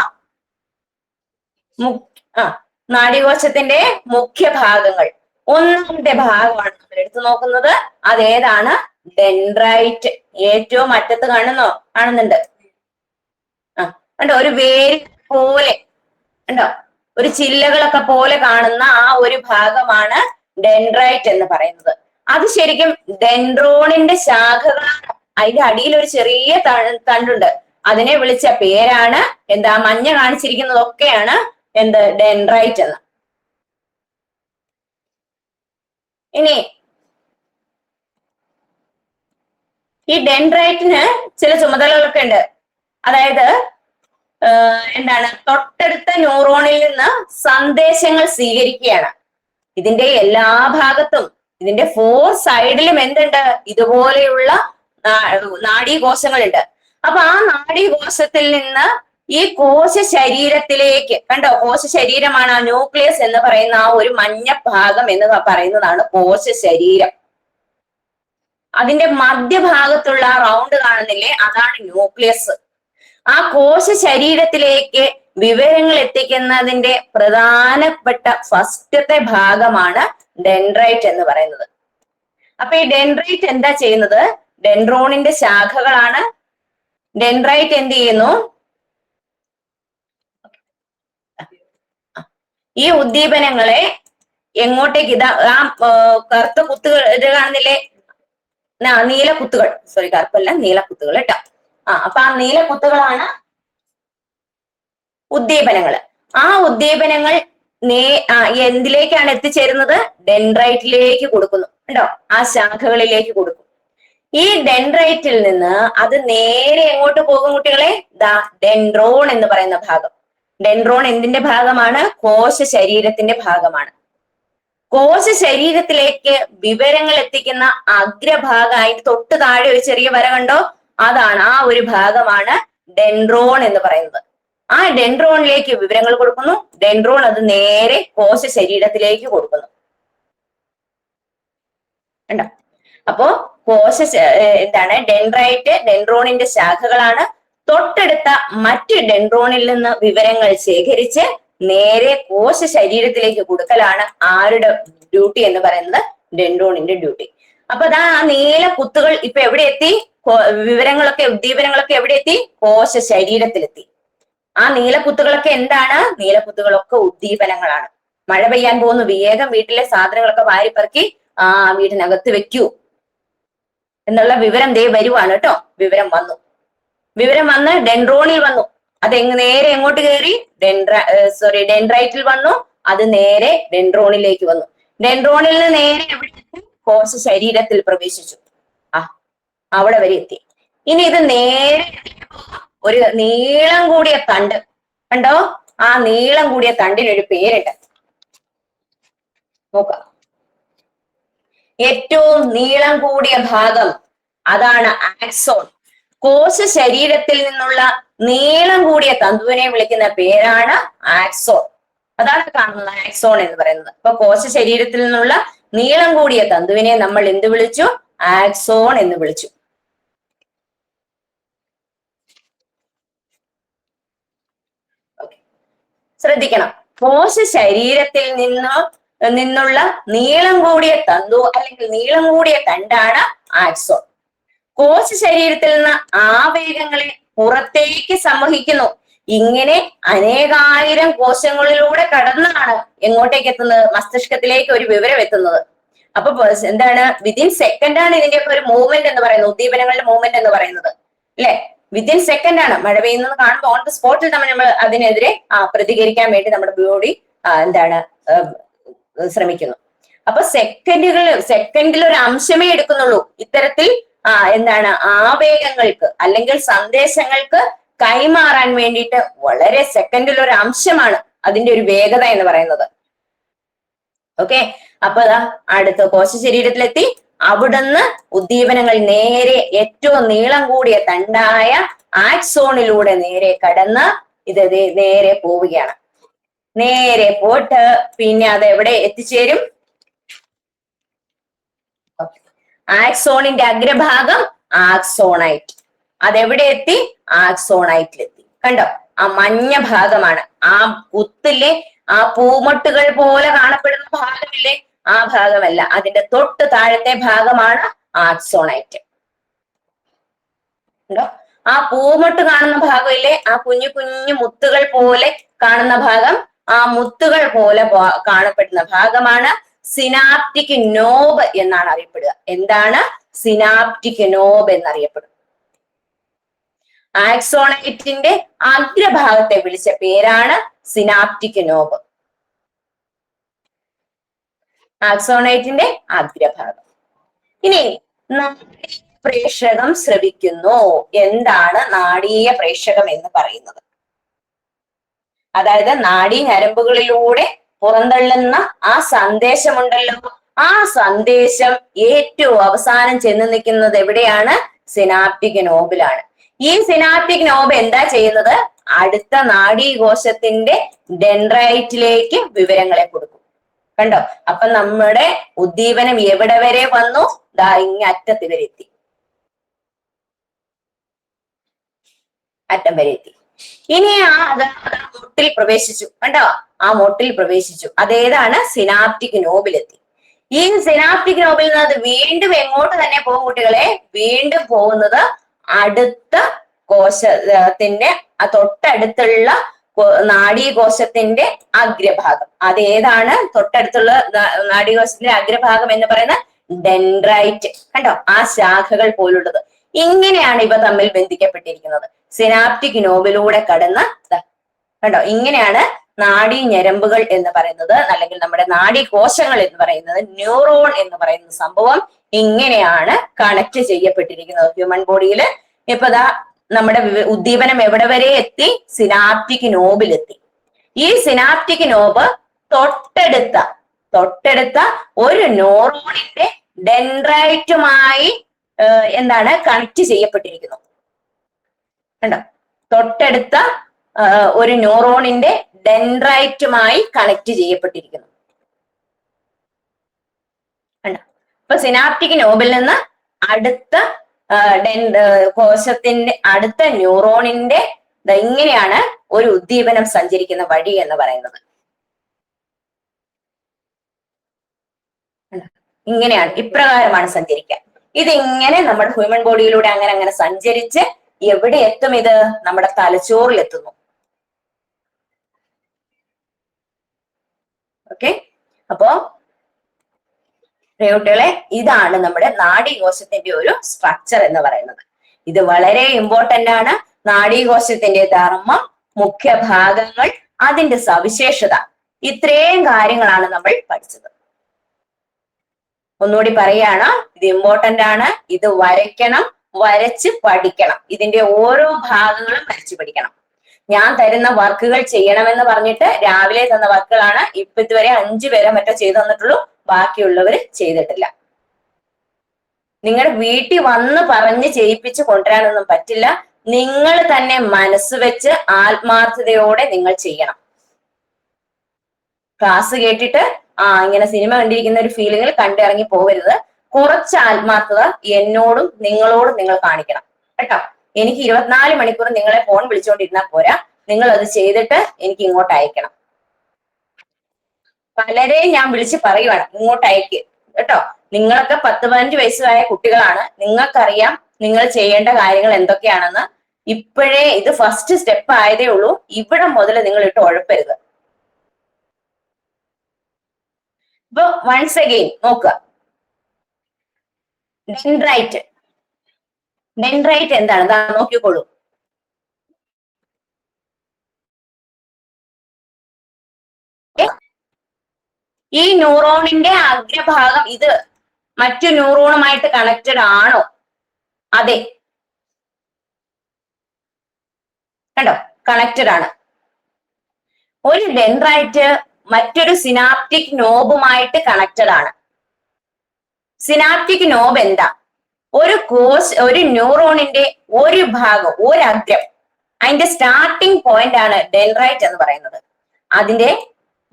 നാഡീകോശത്തിന്റെ മുഖ്യ ഭാഗങ്ങൾ ഒന്നാമത്തെ ഭാഗമാണ് നമ്മൾ എടുത്തു നോക്കുന്നത്. അതേതാണ്? ഡെൻഡ്രൈറ്റ്. ഏറ്റവും അറ്റത്ത് കാണുന്നുണ്ട്. കണ്ടോ? ഒരു വേര് പോലെ കണ്ടോ, ഒരു ചില്ലകളൊക്കെ പോലെ കാണുന്ന ആ ഒരു ഭാഗമാണ് ഡെൻഡ്രൈറ്റ് എന്ന് പറയുന്നത്. അത് ശരിക്കും ഡെൻഡ്രോണിന്റെ ശാഖകളാണ്. അതിന്റെ അടിയിൽ ഒരു ചെറിയ തണ്ടുണ്ട്. അതിനെ വിളിച്ച പേരാണ് എന്താ? മഞ്ഞ കാണിച്ചിരിക്കുന്നതൊക്കെയാണ് എന്ത്? ഡെൻഡ്രൈറ്റ് എന്ന്. ഇനി ഈ ഡെൻഡ്രൈറ്റിന് ചില ചുമതലകളൊക്കെ ഉണ്ട്. അതായത് എന്താണ്? തൊട്ടടുത്ത ന്യൂറോണിൽ നിന്ന് സന്ദേശങ്ങൾ സ്വീകരിക്കുകയാണ്. ഇതിന്റെ എല്ലാ ഭാഗത്തും, ഇതിന്റെ 4 സൈഡിലും എന്തുണ്ട്? ഇതുപോലെയുള്ള നാഡീകോശങ്ങളുണ്ട്. അപ്പൊ ആ നാഡീകോശത്തിൽ നിന്ന് ഈ കോശ ശരീരത്തിലേക്ക്, കണ്ടോ? കോശ ശരീരമാണ് ആ ന്യൂക്ലിയസ് എന്ന് പറയുന്ന ആ ഒരു മഞ്ഞ ഭാഗം എന്ന് പറയുന്നതാണ് കോശ ശരീരം. അതിന്റെ മധ്യഭാഗത്തുള്ള ആ റൗണ്ട് കാണുന്നില്ലേ? അതാണ് ന്യൂക്ലിയസ്. ആ കോശ ശരീരത്തിലേക്ക് വിവരങ്ങൾ എത്തിക്കുന്നതിന്റെ പ്രധാനപ്പെട്ട ഫസ്റ്റത്തെ ഭാഗമാണ് ഡെൻഡ്രൈറ്റ് എന്ന് പറയുന്നത്. അപ്പൊ ഈ ഡെൻഡ്രൈറ്റ് എന്താ ചെയ്യുന്നത്? ഡെൻഡ്രോണിന്റെ ശാഖകളാണ്. ഡെൻഡ്രൈറ്റ് എന്ത് ചെയ്യുന്നു? ഈ ഉദ്ദീപനങ്ങളെ എങ്ങോട്ടേക്ക്, ആ കറുത്ത കുത്തുകൾ ഇത് കാണുന്നില്ലേ? നീല കുത്തുകൾ, സോറി കറുപ്പല്ല, നീല കുത്തുകൾ കേട്ടോ. അപ്പൊ ആ നീല കുത്തുകളാണ് ഉദ്ദീപനങ്ങള്. ആ ഉദ്ദീപനങ്ങൾ എന്തിലേക്കാണ് എത്തിച്ചേരുന്നത്? ഡെൻഡ്രൈറ്റിലേക്ക് കൊടുക്കുന്നു. കണ്ടോ? ആ ശാഖകളിലേക്ക് കൊടുക്കും. ഈ ഡെൻഡ്രൈറ്റിൽ നിന്ന് അത് നേരെ എങ്ങോട്ട് പോകും കുട്ടികളെ? ഡെൻഡ്രോൺ എന്ന് പറയുന്ന ഭാഗം. ഡെൻഡ്രോൺ എന്തിന്റെ ഭാഗമാണ്? കോശ ശരീരത്തിന്റെ ഭാഗമാണ്. കോശ ശരീരത്തിലേക്ക് വിവരങ്ങൾ എത്തിക്കുന്ന അഗ്രഭാഗമായി തൊട്ട് താഴെ ഒരു ചെറിയ വര കണ്ടോ? അതാണ്, ആ ഒരു ഭാഗമാണ് ഡെൻഡ്രോൺ എന്ന് പറയുന്നത്. ആ ഡെൻഡ്രോണിലേക്ക് വിവരങ്ങൾ കൊടുക്കുന്നു. ഡെൻഡ്രോൺ അത് നേരെ കോശ ശരീരത്തിലേക്ക് കൊടുക്കുന്നു. കണ്ടോ? അപ്പോ എന്താണ്? ഡെൻഡ്രൈറ്റ് ഡെൻഡ്രോണിന്റെ ശാഖകളാണ്. തൊട്ടടുത്ത മറ്റ് ഡെൻഡ്രോണിൽ നിന്ന് വിവരങ്ങൾ ശേഖരിച്ച് നേരെ കോശ ശരീരത്തിലേക്ക് കൊടുക്കലാണ് ആരുടെ ഡ്യൂട്ടി എന്ന് പറയുന്നത്? ഡെൻഡ്രോണിന്റെ ഡ്യൂട്ടി. അപ്പൊ ആ നീല കുത്തുകൾ ഇപ്പൊ എവിടെ എത്തി? വിവരങ്ങളൊക്കെ, ഉദ്ദീപനങ്ങളൊക്കെ എവിടെ എത്തി? കോശ ശരീരത്തിലെത്തി. ആ നീലക്കുത്തുകളൊക്കെ എന്താണ്? നീലക്കുത്തുകളൊക്കെ ഉദ്ദീപനങ്ങളാണ്. മഴ പെയ്യാൻ പോകുന്നു, വേഗം വീട്ടിലെ സാധനങ്ങളൊക്കെ വാരിപ്പറക്കി വീടിനകത്ത് വെക്കൂ എന്നുള്ള വിവരം ദേ വരുവാണ് കേട്ടോ. വിവരം വന്നു. വിവരം വന്ന് ഡെൻഡ്രോണിൽ വന്നു. അത് നേരെ എങ്ങോട്ട് കയറി? ഡെൻഡ്രൈറ്റിൽ വന്നു. അത് നേരെ ഡെൻഡ്രോണിലേക്ക് വന്നു. ഡെൻഡ്രോണിൽ നിന്ന് നേരെ എവിടെ എത്തി? കോശ ശരീരത്തിൽ പ്രവേശിച്ചു. അവിടെ വരെ എത്തി. ഇനി ഇത് നേരെ ഒരു നീളം കൂടിയ തണ്ട് കണ്ടോ? ആ നീളം കൂടിയ തണ്ടിനൊരു പേരുണ്ട്. നോക്കാം. ഏറ്റവും നീളം കൂടിയ ഭാഗം അതാണ് ആക്സോൺ. കോശ ശരീരത്തിൽ നിന്നുള്ള നീളം കൂടിയ തന്തുവിനെ വിളിക്കുന്ന പേരാണ് ആക്സോൺ. അതാണ് കാണുന്നത് ആക്സോൺ എന്ന് പറയുന്നത്. അപ്പൊ കോശ ശരീരത്തിൽ നിന്നുള്ള നീളം കൂടിയ തന്തുവിനെ നമ്മൾ എന്ത് വിളിച്ചു? ആക്സോൺ എന്ന് വിളിച്ചു. ശ്രദ്ധിക്കണം, കോശ ശരീരത്തിൽ നിന്നുള്ള നീളം കൂടിയ തന്തു അല്ലെങ്കിൽ നീളം കൂടിയ തണ്ടാണ് ആക്സോൺ. കോശ ശരീരത്തിൽ നിന്ന് ആവേഗങ്ങളെ പുറത്തേക്ക് സംവഹിക്കുന്നു. ഇങ്ങനെ അനേകായിരം കോശങ്ങളിലൂടെ കടന്നാണ് എങ്ങോട്ടേക്ക് എത്തുന്നത്? മസ്തിഷ്കത്തിലേക്ക് ഒരു വിവരം എത്തുന്നത്. അപ്പൊ എന്താണ്? വിതിൻ സെക്കൻഡ് ആണ് ഇതിന്റെയൊക്കെ ഒരു മൂവ്മെന്റ് എന്ന് പറയുന്നത്, ഉദ്ദീപനങ്ങളുടെ മൂവ്മെന്റ് എന്ന് പറയുന്നത് അല്ലെ? വിതിൻ സെക്കൻഡ് ആണ്. മഴ പെയ്യുന്നത് കാണുമ്പോൾ ഓൺ ദ സ്പോട്ടിൽ നമ്മൾ അതിനെതിരെ പ്രതികരിക്കാൻ വേണ്ടി നമ്മുടെ ബോഡി ശ്രമിക്കുന്നു. അപ്പൊ സെക്കൻഡിൽ ഒരു അംശമേ എടുക്കുന്നുള്ളൂ ഇത്തരത്തിൽ ആവേഗങ്ങൾക്ക് അല്ലെങ്കിൽ സന്ദേശങ്ങൾക്ക് കൈമാറാൻ വേണ്ടിയിട്ട്. വളരെ സെക്കൻഡിൽ ഒരു അംശമാണ് അതിന്റെ ഒരു വേഗത എന്ന് പറയുന്നത്. ഓക്കെ, അപ്പൊ അടുത്ത കോശ ശരീരത്തിലെത്തി. അവിടുന്ന് ഉദ്ദീപനങ്ങൾ നേരെ ഏറ്റവും നീളം കൂടിയ തണ്ടായ ആക്സോണിലൂടെ നേരെ കടന്ന് ഇത് നേരെ പോവുകയാണ്. നേരെ പോയിട്ട് പിന്നെ അത് എവിടെ എത്തിച്ചേരും? ആക്സോണിന്റെ അഗ്രഭാഗം ആക്സോണൈറ്റ്. അതെവിടെ എത്തി? ആക്സോണൈറ്റിലെത്തി. കണ്ടോ? ആ മഞ്ഞ ഭാഗമാണ്. ആ കുത്തിലെ ആ പൂമൊട്ടുകൾ പോലെ കാണപ്പെടുന്ന ഭാഗമില്ലേ? ആ ഭാഗമല്ല, അതിന്റെ തൊട്ട് താഴത്തെ ഭാഗമാണ് ആക്സോണൈറ്റ്. ഉണ്ടോ? ആ പൂമൊട്ട് കാണുന്ന ഭാഗമില്ലേ? ആ കുഞ്ഞു കുഞ്ഞു മുത്തുകൾ പോലെ കാണുന്ന ഭാഗം, ആ മുത്തുകൾ പോലെ കാണപ്പെടുന്ന ഭാഗമാണ് സിനാപ്റ്റിക് നോബ് എന്നാണ് അറിയപ്പെടുക. എന്താണ്? Synaptic knob എന്നറിയപ്പെടും. ആക്സോണൈറ്റിന്റെ അഗ്രഭാഗത്തെ വിളിച്ച പേരാണ് സിനാപ്റ്റിക് നോബ്. ആക്സോണൈറ്റിന്റെ അഗ്രഭാഗം. ഇനി പ്രേഷകം ശ്രവിക്കുന്നു. എന്താണ് നാഡീയ പ്രേഷകം എന്ന് പറയുന്നത്? അതായത് നാഡീ ഞരമ്പുകളിലൂടെ പുറന്തള്ളുന്ന ആ സന്ദേശമുണ്ടല്ലോ, ആ സന്ദേശം ഏറ്റവും അവസാനം ചെന്ന് നിൽക്കുന്നത് എവിടെയാണ്? സിനാപ്റ്റിക് നോബിലാണ്. ഈ സിനാപ്റ്റിക് നോബ് എന്താ ചെയ്യുന്നത്? അടുത്ത നാഡീകോശത്തിന്റെ ഡെൻഡ്രൈറ്റിലേക്ക് വിവരങ്ങളെ കൊടുക്കും. കണ്ടോ? അപ്പൊ നമ്മുടെ ഉദ്ദീപനം എവിടെ വരെ വന്നു? ദാ ഇങ്ങ അറ്റത്ത് വരെ എത്തി. അറ്റം വരെ എത്തി. ഇനി മൊട്ടിൽ പ്രവേശിച്ചു. കണ്ടോ? ആ മൊട്ടിൽ പ്രവേശിച്ചു. അതേതാണ്? സിനാപ്റ്റിക് നോബിലെത്തി. ഈ സിനാപ്റ്റിക് നോബിൽ നിന്ന് അത് വീണ്ടും എങ്ങോട്ട് തന്നെ പോകും കുട്ടികളെ? വീണ്ടും പോകുന്നത് അടുത്ത കോശത്തിന്റെ തൊട്ടടുത്തുള്ള നാഡീകോശത്തിന്റെ അഗ്രഭാഗം. അതേതാണ് തൊട്ടടുത്തുള്ള നാഡീകോശത്തിന്റെ അഗ്രഭാഗം എന്ന് പറയുന്ന? ഡെൻഡ്രൈറ്റ്. കണ്ടോ? ആ ശാഖകൾ പോലുള്ളത്. ഇങ്ങനെയാണ് ഇവ തമ്മിൽ ബന്ധിക്കപ്പെട്ടിരിക്കുന്നത്. സിനാപ്റ്റിക് നോബിലൂടെ കടന്ന് കണ്ടോ? ഇങ്ങനെയാണ് നാഡീ ഞരമ്പുകൾ എന്ന് പറയുന്നത്, അല്ലെങ്കിൽ നമ്മുടെ നാഡീകോശങ്ങൾ എന്ന് പറയുന്നത്, ന്യൂറോൺ എന്ന് പറയുന്ന സംഭവം ഇങ്ങനെയാണ് കണക്ട് ചെയ്യപ്പെട്ടിരിക്കുന്നത് ഹ്യൂമൻ ബോഡിയിൽ. ഇപ്പൊ നമ്മുടെ ഉദ്ദീപനം എവിടെ വരെ എത്തി? സിനാപ്റ്റിക് നോബിലെത്തി. ഈ സിനാപ്റ്റിക് നോബ് തൊട്ടടുത്ത ഒരു ന്യൂറോണിന്റെ ഡെൻഡ്രൈറ്റുമായി കണക്ട് ചെയ്യപ്പെട്ടിരിക്കുന്നു. കണ്ടോ? തൊട്ടടുത്ത ഒരു ന്യൂറോണിന്റെ ഡെൻഡ്രൈറ്റുമായി കണക്ട് ചെയ്യപ്പെട്ടിരിക്കുന്നു. കണ്ടോ? അപ്പൊ സിനാപ്റ്റിക് നോബിൽ നിന്ന് അടുത്ത കോശത്തിന്റെ അടുത്ത ന്യൂറോണിന്റെ ഇങ്ങനെയാണ് ഒരു ഉദ്ദീപനം സഞ്ചരിക്കുന്ന വഴി എന്ന് പറയുന്നത്. ഇങ്ങനെയാണ്, ഇപ്രകാരമാണ് സഞ്ചരിക്കുക. ഇതിങ്ങനെ നമ്മുടെ ഹ്യൂമൻ ബോഡിയിലൂടെ അങ്ങനെ സഞ്ചരിച്ച് എവിടെ എത്തും? ഇത് നമ്മുടെ തലച്ചോറിൽ എത്തുന്നു. ഓക്കെ, അപ്പോ കുട്ടികളെ, ഇതാണ് നമ്മുടെ നാഡീകോശത്തിന്റെ ഒരു സ്ട്രക്ചർ എന്ന് പറയുന്നത്. ഇത് വളരെ ഇമ്പോർട്ടന്റ് ആണ്. നാഡീകോശത്തിന്റെ ധർമ്മം, മുഖ്യഭാഗങ്ങൾ, അതിന്റെ സവിശേഷത, ഇത്രയും കാര്യങ്ങളാണ് നമ്മൾ പഠിച്ചത്. ഒന്നുകൂടി പറയാണ്, ഇത് ഇമ്പോർട്ടന്റ് ആണ്. ഇത് വരയ്ക്കണം, വരച്ച് പഠിക്കണം. ഇതിന്റെ ഓരോ ഭാഗങ്ങളും വരച്ച് പഠിക്കണം. ഞാൻ തരുന്ന വർക്കുകൾ ചെയ്യണമെന്ന് പറഞ്ഞിട്ട് രാവിലെ തന്ന വർക്കുകളാണ്. ഇപ്പൊ ഇതുവരെ 5 പേരെ മറ്റോ ചെയ്തു തന്നിട്ടുള്ളൂ, ബാക്കിയുള്ളവര് ചെയ്തിട്ടില്ല. നിങ്ങളുടെ വീട്ടിൽ വന്ന് പറഞ്ഞ് ചെയ്യിപ്പിച്ച് കൊണ്ടുവരാനൊന്നും പറ്റില്ല. നിങ്ങൾ തന്നെ മനസ്സ് വെച്ച് ആത്മാർത്ഥതയോടെ നിങ്ങൾ ചെയ്യണം. ക്ലാസ് കേട്ടിട്ട് ഇങ്ങനെ സിനിമ കണ്ടിരിക്കുന്ന ഒരു ഫീലിങ്ങിൽ കണ്ടിറങ്ങി പോകരുത്. കുറച്ച് ആത്മാർത്ഥത എന്നോടും നിങ്ങളോടും നിങ്ങൾ കാണിക്കണം കേട്ടോ. എനിക്ക് 24 മണിക്കൂർ നിങ്ങളെ ഫോൺ വിളിച്ചുകൊണ്ടിരുന്നാൽ പോരാ, നിങ്ങൾ അത് ചെയ്തിട്ട് എനിക്ക് ഇങ്ങോട്ട് അയക്കണം. പലരെയും ഞാൻ വിളിച്ച് പറയുവാണ്, ഇങ്ങോട്ട് അയക്ക് കേട്ടോ. നിങ്ങളൊക്കെ 10-15 വയസ്സായ കുട്ടികളാണ്. നിങ്ങൾക്കറിയാം നിങ്ങൾ ചെയ്യേണ്ട കാര്യങ്ങൾ എന്തൊക്കെയാണെന്ന്. ഇപ്പോഴേ ഇത് ഫസ്റ്റ് സ്റ്റെപ്പ് ആയതേ ഉള്ളൂ. ഇവിടെ മുതൽ നിങ്ങൾ ഇട്ട് ഉഴപ്പരുത്. ഇപ്പൊ വൺസ് അഗെയിൻ നോക്കുക, ഡെൻഡ്രൈറ്റ്. ഡെൻഡ്രൈറ്റ് എന്താണ്? നോക്കിക്കോളൂ. ഈ ന്യൂറോണിന്റെ അഗ്രഭാഗം ഇത് മറ്റു ന്യൂറോണുമായിട്ട് കണക്റ്റഡ് ആണോ? അതെ, കണ്ടോ, കണക്റ്റഡ് ആണ്. ഒരു ഡെൻഡ്രൈറ്റ് മറ്റൊരു സിനാപ്റ്റിക് നോബുമായിട്ട് കണക്റ്റഡ് ആണ്. സിനാപ്റ്റിക് നോബ് എന്താ? ഒരു ന്യൂറോണിന്റെ ഒരു ഭാഗം, ഒരു അഗ്രം, അതിന്റെ സ്റ്റാർട്ടിംഗ് പോയിന്റ് ആണ് ഡെൻഡ്രൈറ്റ് എന്ന് പറയുന്നത്. അതിന്റെ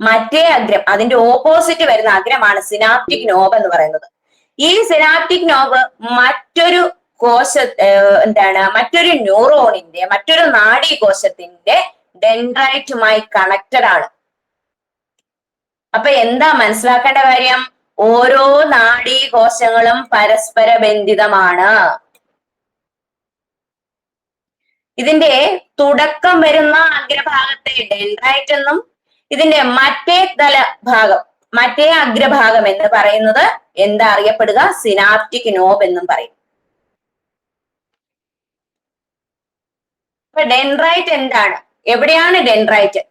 മറ്റേ അഗ്രം, അതിന്റെ ഓപ്പോസിറ്റ് വരുന്ന അഗ്രമാണ് സിനാപ്റ്റിക് നോബ് എന്ന് പറയുന്നത്. ഈ സിനാപ്റ്റിക് നോബ് മറ്റൊരു മറ്റൊരു ന്യൂറോണിന്റെ, മറ്റൊരു നാഡീകോശത്തിന്റെ ഡെൻഡ്രൈറ്റുമായി കണക്റ്റഡ് ആണ്. അപ്പൊ എന്താ മനസ്സിലാക്കേണ്ട കാര്യം? ഓരോ നാഡീകോശങ്ങളും പരസ്പര ബന്ധിതമാണ്. ഇതിന്റെ തുടക്കം വരുന്ന അഗ്രഭാഗത്തെ ഡെൻഡ്രൈറ്റ് എന്നും ഇതിന്റെ മറ്റേ മറ്റേ അഗ്രഭാഗം എന്ന് പറയുന്നത് എന്താ അറിയപ്പെടുക? സിനാപ്റ്റിക് നോബ് എന്നും പറയും. അപ്പൊ ഡെൻഡ്രൈറ്റ് എന്താണ്? എവിടെയാണ് ഡെൻഡ്രൈറ്റ്?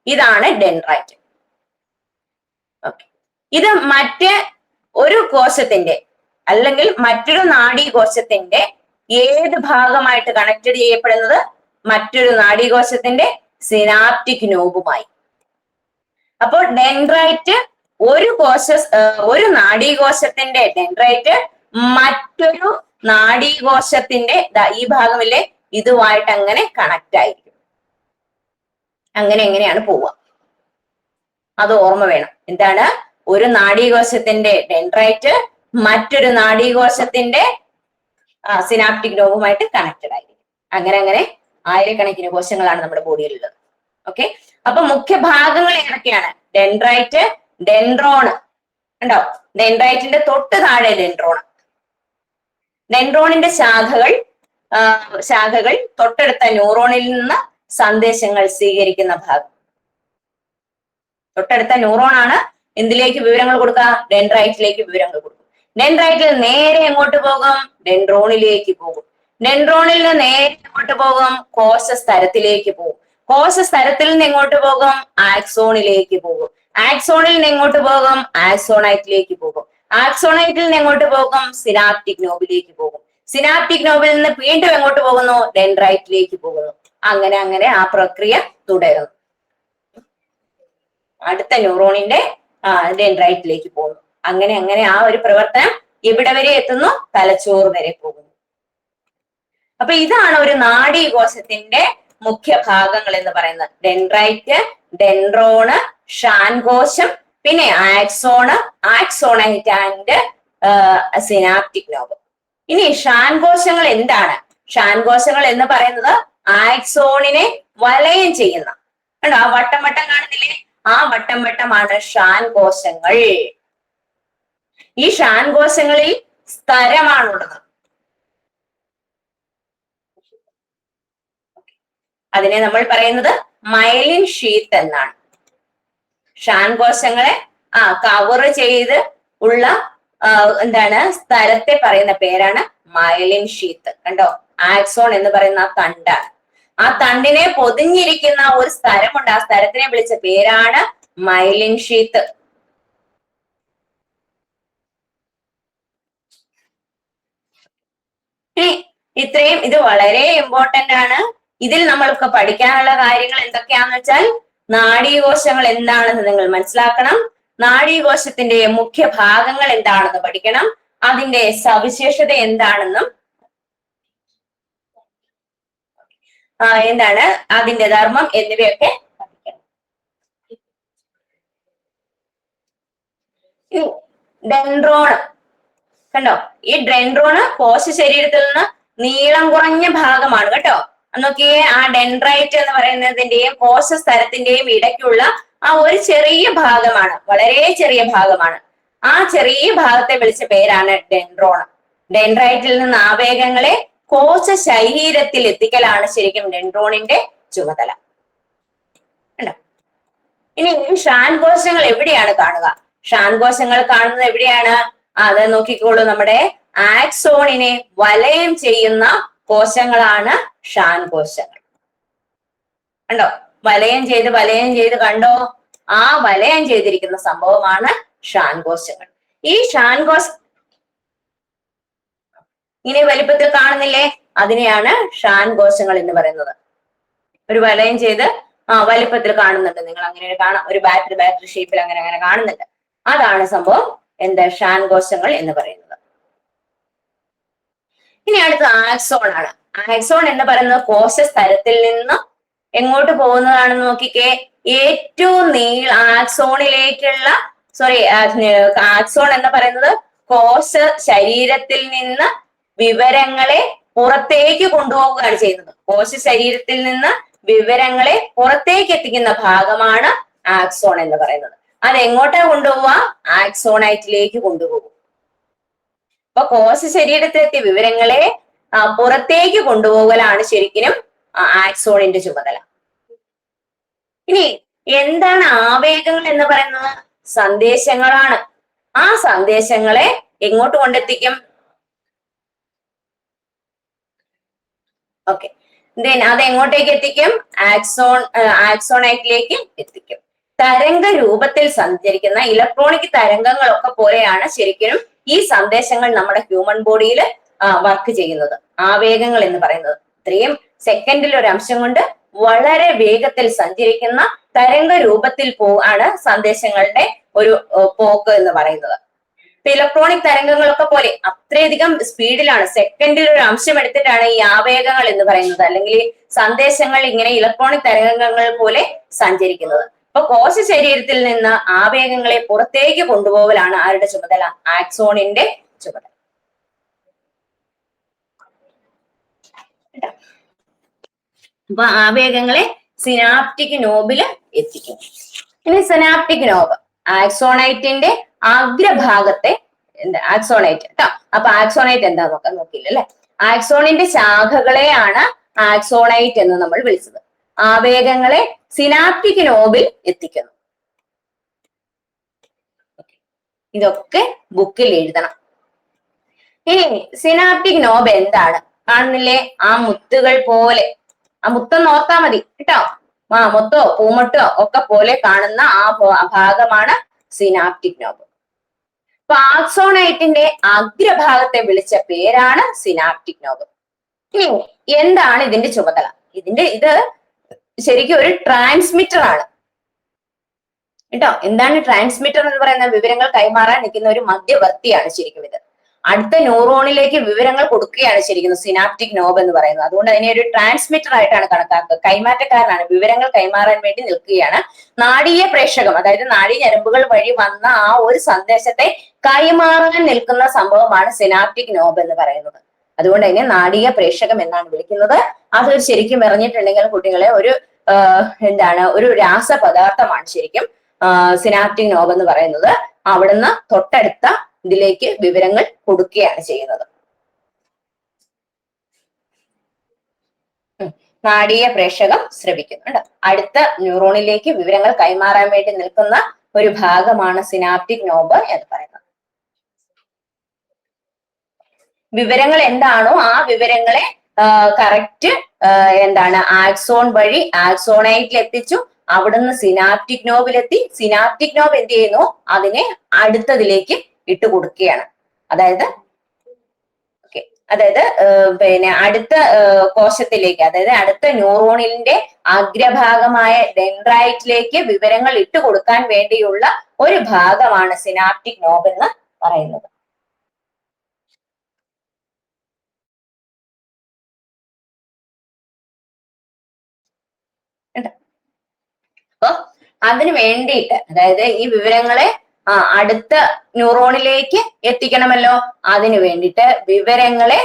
ഇതാണ് ഡെൻഡ്രൈറ്റ്. ഇത് മറ്റേ ഒരു കോശത്തിന്റെ അല്ലെങ്കിൽ മറ്റൊരു നാഡീകോശത്തിന്റെ ഏത് ഭാഗമായിട്ട് കണക്റ്റഡ് ചെയ്യപ്പെടുന്നത്? മറ്റൊരു നാഡീകോശത്തിന്റെ സിനാപ്റ്റിക് നോബുമായി. അപ്പോൾ ഡെൻഡ്രൈറ്റ് ഒരു നാഡീകോശത്തിന്റെ ഡെൻഡ്രൈറ്റ് മറ്റൊരു നാഡീകോശത്തിന്റെ ഈ ഭാഗമില്ലേ, ഇതുമായിട്ട് അങ്ങനെ കണക്റ്റ് ആയിരിക്കും. അങ്ങനെ എങ്ങനെയാണ് പോവുക, അത് ഓർമ്മ വേണം. എന്താണ്? ഒരു നാഡീകോശത്തിന്റെ ഡെൻഡ്രൈറ്റ് മറ്റൊരു നാഡീകോശത്തിന്റെ സിനാപ്റ്റിക് നോബുമായിട്ട് കണക്റ്റഡ് ആയിരിക്കും. അങ്ങനെ അങ്ങനെ ആയിരക്കണക്കിന് കോശങ്ങളാണ് നമ്മുടെ ബോഡിയിലുള്ളത്. ഓക്കെ, അപ്പൊ മുഖ്യഭാഗങ്ങൾ ഏതൊക്കെയാണ്? ഡെൻഡ്രൈറ്റ്, ഡെൻഡ്രോണ് ഉണ്ടോ? ഡെൻഡ്രൈറ്റിന്റെ തൊട്ട് താഴെ ഡെൻഡ്രോൺ. ഡെൻഡ്രോണിന്റെ ശാഖകൾ തൊട്ടടുത്ത ന്യൂറോണിൽ നിന്ന് സന്ദേശങ്ങൾ സ്വീകരിക്കുന്ന ഭാഗം. തൊട്ടടുത്ത ന്യൂറോൺ ആണ് എന്തിലേക്ക് വിവരങ്ങൾ കൊടുക്കുക? ഡെൻഡ്രൈറ്റിലേക്ക് വിവരങ്ങൾ കൊടുക്കും. ഡെൻഡ്രൈറ്റിൽ നേരെ എങ്ങോട്ട് പോകും? ഡെൻഡ്രോണിലേക്ക് പോകും. ഡെൻഡ്രോണിൽ നിന്ന് നേരെ എങ്ങോട്ട് പോകും? കോശസ്തരത്തിലേക്ക് പോകും. കോശസ്തരത്തിൽ നിന്ന് എങ്ങോട്ട് പോകും? ആക്സോണിലേക്ക് പോകും. ആക്സോണിൽ നിന്ന് എങ്ങോട്ട് പോകും? ആക്സോണൈറ്റിലേക്ക് പോകും. ആക്സോണൈറ്റിൽ നിന്ന് എങ്ങോട്ട് പോകും? സിനാപ്റ്റിക് നോബിലേക്ക് പോകും. സിനാപ്റ്റിക് നോബിൽ നിന്ന് വീണ്ടും എങ്ങോട്ട് പോകുന്നു? ഡെൻഡ്രൈറ്റിലേക്ക് പോകുന്നു. അങ്ങനെ അങ്ങനെ ആ പ്രക്രിയ തുടരുന്നു. അടുത്ത ന്യൂറോണിന്റെ ഡെൻഡ്രൈറ്റിലേക്ക് പോകുന്നു. അങ്ങനെ അങ്ങനെ ആ ഒരു പ്രവർത്തനം എവിടെ വരെ എത്തുന്നു? തലച്ചോറ് വരെ പോകുന്നു. അപ്പൊ ഇതാണ് ഒരു നാഡീകോശത്തിന്റെ മുഖ്യ ഭാഗങ്ങൾ എന്ന് പറയുന്നത്. ഡെൻഡ്രൈറ്റ്, ഡെൻഡ്രോണ്, ഷാൻകോശം, പിന്നെ ആക്സോണ്, ആക്സോണൈറ്റ് ആൻഡ് സിനാപ്റ്റിക് നോബ്. ഇനി ഷാൻകോശങ്ങൾ എന്താണ്? ഷാൻകോശങ്ങൾ എന്ന് പറയുന്നത് ആക്സോണിനെ വലയം ചെയ്യുന്ന, കണ്ടോ ആ വട്ടം വട്ടം കാണുന്നില്ലേ? ആ വട്ടം വട്ടമാണ് ഷാൻകോശങ്ങൾ. ഈ ഷാൻകോശങ്ങളിൽ സ്തരമാണുള്ളത്. അതിനെ നമ്മൾ പറയുന്നത് മൈലിൻ ഷീത്ത് എന്നാണ്. ഷാൻകോശങ്ങളെ കവർ ചെയ്ത് ഉള്ള എന്താണ് സ്ഥലത്തെ പറയുന്ന പേരാണ് മൈലിൻ ഷീത്ത്. കണ്ടോ, ആക്സോൺ എന്ന് പറയുന്ന ആ തണ്ടാണ്. ആ തണ്ടിനെ പൊതിഞ്ഞിരിക്കുന്ന ഒരു സ്ഥലമുണ്ട്, ആ സ്ഥലത്തിനെ വിളിച്ച പേരാണ് മൈലിൻ ഷീത്ത്. ഇത്രയും ഇത് വളരെ ഇമ്പോർട്ടന്റ് ആണ്. ഇതിൽ നമ്മൾക്ക് പഠിക്കാനുള്ള കാര്യങ്ങൾ എന്തൊക്കെയാന്ന് വെച്ചാൽ നാഡീകോശങ്ങൾ എന്താണെന്ന് നിങ്ങൾ മനസ്സിലാക്കണം. നാഡീകോശത്തിന്റെ മുഖ്യ ഭാഗങ്ങൾ എന്താണെന്ന് പഠിക്കണം. അതിന്റെ സവിശേഷത എന്താണെന്നും എന്താണ് അതിന്റെ ധർമ്മം എന്നിവയൊക്കെ പഠിക്കണം. ഡെൻഡ്രോൺ കണ്ടോ, ഈ ഡെൻഡ്രോണ് കോശ ശരീരത്തിൽ നിന്ന് നീളം കുറഞ്ഞ ഭാഗമാണ് കേട്ടോ. നോക്കിയേ, ആ ഡെൻഡ്രൈറ്റ് എന്ന് പറയുന്നതിന്റെയും കോശ സ്ഥലത്തിന്റെയും ഇടയ്ക്കുള്ള ആ ഒരു ചെറിയ ഭാഗമാണ്, വളരെ ചെറിയ ഭാഗമാണ്. ആ ചെറിയ ഭാഗത്തെ വിളിച്ച പേരാണ് ഡെൻഡ്രോൺ. ഡെൻഡ്രൈറ്റിൽ നിന്ന് ആവേഗങ്ങളെ കോശ ശരീരത്തിൽ എത്തിക്കലാണ് ശരിക്കും ഡെൻഡ്രോണിന്റെ ചുമതല. കണ്ടോ, ഇനി ഷാൻകോശങ്ങൾ എവിടെയാണ് കാണുക? ഷാൻകോശങ്ങൾ കാണുന്നത് എവിടെയാണ്? അത് നോക്കിക്കോളൂ, നമ്മുടെ ആക്സോണിനെ വലയം ചെയ്യുന്ന കോശങ്ങളാണ് ഷാൻകോശങ്ങൾ. കണ്ടോ, വലയം ചെയ്ത് കണ്ടോ, ആ വലയം ചെയ്തിരിക്കുന്ന സംഭവമാണ് ഷാൻകോശങ്ങൾ. ഈ ഷാൻകോശ ഇങ്ങനെ വലിപ്പത്തിൽ കാണുന്നില്ലേ, അതിനെയാണ് ഷാൻകോശങ്ങൾ എന്ന് പറയുന്നത്. ഒരു വലയം ചെയ്ത് വലിപ്പത്തിൽ കാണുന്നുണ്ട്, നിങ്ങൾ അങ്ങനെ കാണാം, ഒരു ബാറ്ററി ഷേപ്പിൽ അങ്ങനെ കാണുന്നുണ്ട്. അതാണ് സംഭവം എന്താ ഷാൻകോശങ്ങൾ എന്ന് പറയുന്നത്. ഇനി അടുത്ത ആക്സോൺ ആണ്. ആക്സോൺ എന്ന് പറയുന്നത് കോശ സ്ഥലത്തിൽ നിന്ന് എങ്ങോട്ട് പോകുന്നതാണെന്ന് നോക്കിക്കേ. ഏറ്റവും ആക്സോണിലേക്കുള്ള ആക്സോൺ എന്ന് പറയുന്നത് കോശ ശരീരത്തിൽ നിന്ന് വിവരങ്ങളെ പുറത്തേക്ക് കൊണ്ടുപോവുകയാണ് ചെയ്യുന്നത്. കോശ ശരീരത്തിൽ നിന്ന് വിവരങ്ങളെ പുറത്തേക്ക് എത്തിക്കുന്ന ഭാഗമാണ് ആക്സോൺ എന്ന് പറയുന്നത്. അത് എങ്ങോട്ടാ കൊണ്ടുപോവുക? ആക്സോണൈറ്റിലേക്ക് കൊണ്ടുപോകും. അപ്പൊ കോശ ശരീരത്തിലെത്തിയ വിവരങ്ങളെ പുറത്തേക്ക് കൊണ്ടുപോകലാണ് ശരിക്കും ആക്സോണിന്റെ ചുമതല. ഇനി എന്താണ് ആവേഗങ്ങൾ എന്ന് പറയുന്നത്? സന്ദേശങ്ങളാണ്. ആ സന്ദേശങ്ങളെ എങ്ങോട്ട് കൊണ്ടെത്തിക്കും? ഓക്കെ, അത് എങ്ങോട്ടേക്ക് എത്തിക്കും? ആക്സോണൈറ്റിലേക്ക് എത്തിക്കും. തരംഗ രൂപത്തിൽ സഞ്ചരിക്കുന്ന ഇലക്ട്രോണിക് തരംഗങ്ങളൊക്കെ പോലെയാണ് ശരിക്കും ഈ സന്ദേശങ്ങൾ നമ്മുടെ ഹ്യൂമൻ ബോഡിയിൽ വർക്ക് ചെയ്യുന്നത്. ആവേഗങ്ങൾ എന്ന് പറയുന്നത് ഇത്രയും സെക്കൻഡിൽ ഒരു അംശം കൊണ്ട് വളരെ വേഗത്തിൽ സഞ്ചരിക്കുന്ന തരംഗ രൂപത്തിൽ ആണ് സന്ദേശങ്ങളുടെ ഒരു പോക്ക് എന്ന് പറയുന്നത്. ഇപ്പൊ ഇലക്ട്രോണിക് തരംഗങ്ങളൊക്കെ പോലെ അത്രയധികം സ്പീഡിലാണ്, സെക്കൻഡിൽ ഒരു അംശം എടുത്തിട്ടാണ് ഈ ആവേഗങ്ങൾ എന്ന് പറയുന്നത്, അല്ലെങ്കിൽ സന്ദേശങ്ങൾ ഇങ്ങനെ ഇലക്ട്രോണിക് തരംഗങ്ങൾ പോലെ സഞ്ചരിക്കുന്നത്. അപ്പൊ കോശ ശരീരത്തിൽ നിന്ന് ആവേഗങ്ങളെ പുറത്തേക്ക് കൊണ്ടുപോകലാണ് ആരുടെ ചുമതല? ആക്സോണിന്റെ ചുമതല. അപ്പൊ ആവേഗങ്ങളെ സിനാപ്റ്റിക് നോബില് എത്തിക്കും. ഇനി സിനാപ്റ്റിക് നോബ് ആക്സോണൈറ്റിന്റെ അഗ്രഭാഗത്തെ ആക്സോണൈറ്റ് കേട്ടോ. അപ്പൊ ആക്സോണൈറ്റ് എന്താ നോക്കില്ല അല്ലെ. ആക്സോണിന്റെ ശാഖകളെയാണ് ആക്സോണൈറ്റ് എന്ന് നമ്മൾ വിളിച്ചത്. ആവേഗങ്ങളെ സിനാപ്റ്റിക് നോബിൽ എത്തിക്കുന്നു. ഇതൊക്കെ ബുക്കിൽ എഴുതണം. ഇനി സിനാപ്റ്റിക് നോബ് എന്താണ്? കാണുന്നില്ലേ, ആ മുത്തുകൾ പോലെ, ആ മുത്തൊന്ന് ഓർത്താ മതി കേട്ടോ. മുത്തോ പൂമൊട്ടോ ഒക്കെ പോലെ കാണുന്ന ആ ഭാഗമാണ് സിനാപ്റ്റിക് നോബ്. അപ്പൊ ആക്സോണൈറ്റിന്റെ അഗ്രഭാഗത്തെ വിളിച്ച പേരാണ് സിനാപ്റ്റിക് നോബ്. ഇനി എന്താണ് ഇതിന്റെ ചുമതല? ഇത് ശരിക്കും ഒരു ട്രാൻസ്മിറ്റർ ആണ് കേട്ടോ. എന്താണ് ട്രാൻസ്മിറ്റർ എന്ന് പറയുന്ന? വിവരങ്ങൾ കൈമാറാൻ നിൽക്കുന്ന ഒരു മധ്യവർത്തിയാണ് ശരിക്കും ഇത്. അടുത്ത ന്യൂറോണിലേക്ക് വിവരങ്ങൾ കൊടുക്കുകയാണ് ശരിക്കും സിനാപ്റ്റിക് നോബ് എന്ന് പറയുന്നത്. അതുകൊണ്ട് അതിനെ ഒരു ട്രാൻസ്മിറ്റർ ആയിട്ടാണ് കണക്കാക്കുക. കൈമാറ്റക്കാരനാണ്, വിവരങ്ങൾ കൈമാറാൻ വേണ്ടി നിൽക്കുകയാണ്. നാഡീയ പ്രേഷകം, അതായത് നാഡീ ഞരമ്പുകൾ വഴി വന്ന ആ ഒരു സന്ദേശത്തെ കൈമാറാൻ നിൽക്കുന്ന സംഭവമാണ് സിനാപ്റ്റിക് നോബ് എന്ന് പറയുന്നത്. അതുകൊണ്ട് അതിനെ നാഡീയ പ്രേഷകം എന്നാണ് വിളിക്കുന്നത്. അത് ശരിക്കും പറഞ്ഞിട്ടുണ്ടെങ്കിൽ കുട്ടികളെ ഒരു രാസപദാർത്ഥമാണ് ശരിക്കും സിനാപ്റ്റിക് നോബ് എന്ന് പറയുന്നത്. അവിടുന്ന് തൊട്ടടുത്ത ഇതിലേക്ക് വിവരങ്ങൾ കൊടുക്കുകയാണ് ചെയ്യുന്നത്. നാഡീയ പ്രേഷകം സ്രവിക്കുന്നുണ്ട്. അടുത്ത ന്യൂറോണിലേക്ക് വിവരങ്ങൾ കൈമാറാൻ വേണ്ടി നിൽക്കുന്ന ഒരു ഭാഗമാണ് സിനാപ്റ്റിക് നോബ് എന്ന് പറയുന്നത്. വിവരങ്ങൾ എന്താണോ ആ വിവരങ്ങളെ കറക്റ്റ് എന്താണ് ആക്സോൺ വഴി ആക്സോണൈറ്റിൽ എത്തിച്ചു, അവിടുന്ന് സിനാപ്റ്റിക് നോബിലെത്തി, സിനാപ്റ്റിക് നോബ് എന്ത് ചെയ്യുന്നു, അതിനെ അടുത്തതിലേക്ക് ഇട്ട് കൊടുക്കുകയാണ്. അതായത് അതായത് പിന്നെ അടുത്ത കോശത്തിലേക്ക്, അതായത് അടുത്ത ന്യൂറോണിന്റെ അഗ്രഭാഗമായ ഡെൻഡ്രൈറ്റിലേക്ക് വിവരങ്ങൾ ഇട്ട് കൊടുക്കാൻ വേണ്ടിയുള്ള ഒരു ഭാഗമാണ് സിനാപ്റ്റിക് നോബ് എന്ന് പറയുന്നത്. അപ്പൊ അതിന് വേണ്ടിയിട്ട്, അതായത് ഈ വിവരങ്ങളെ അടുത്ത ന്യൂറോണിലേക്ക് എത്തിക്കണമല്ലോ, അതിനു വേണ്ടിയിട്ട് വിവരങ്ങളെ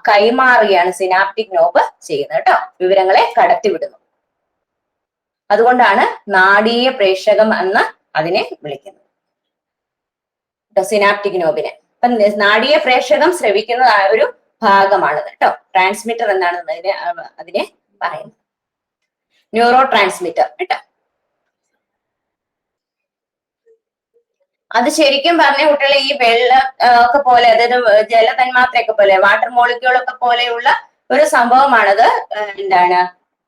കൈമാറുകയാണ് സിനാപ്റ്റിക് നോബ് ചെയ്യുന്നത് കേട്ടോ. വിവരങ്ങളെ കടത്തിവിടുന്നു. അതുകൊണ്ടാണ് നാഡീയ പ്രേഷകം എന്ന് അതിനെ വിളിക്കുന്നത് കേട്ടോ, സിനാപ്റ്റിക് നോബിനെ. അപ്പൊ നാഡീയ പ്രേഷകം ശ്രവിക്കുന്ന ഒരു ഭാഗമാണത് കേട്ടോ. ട്രാൻസ്മിറ്റർ എന്നാണ് അതിനെ പറയുന്നത്, ന്യൂറോ ട്രാൻസ്മിറ്റർ കേട്ടോ. അത് ശരിക്കും പറഞ്ഞ കുട്ടികളെ ഈ വെള്ളം ഒക്കെ പോലെ, അതായത് ജലതന്മാത്രയൊക്കെ പോലെ, വാട്ടർ മോളിക്യൂളൊക്കെ പോലെയുള്ള ഒരു സംഭവമാണത്. എന്താണ്,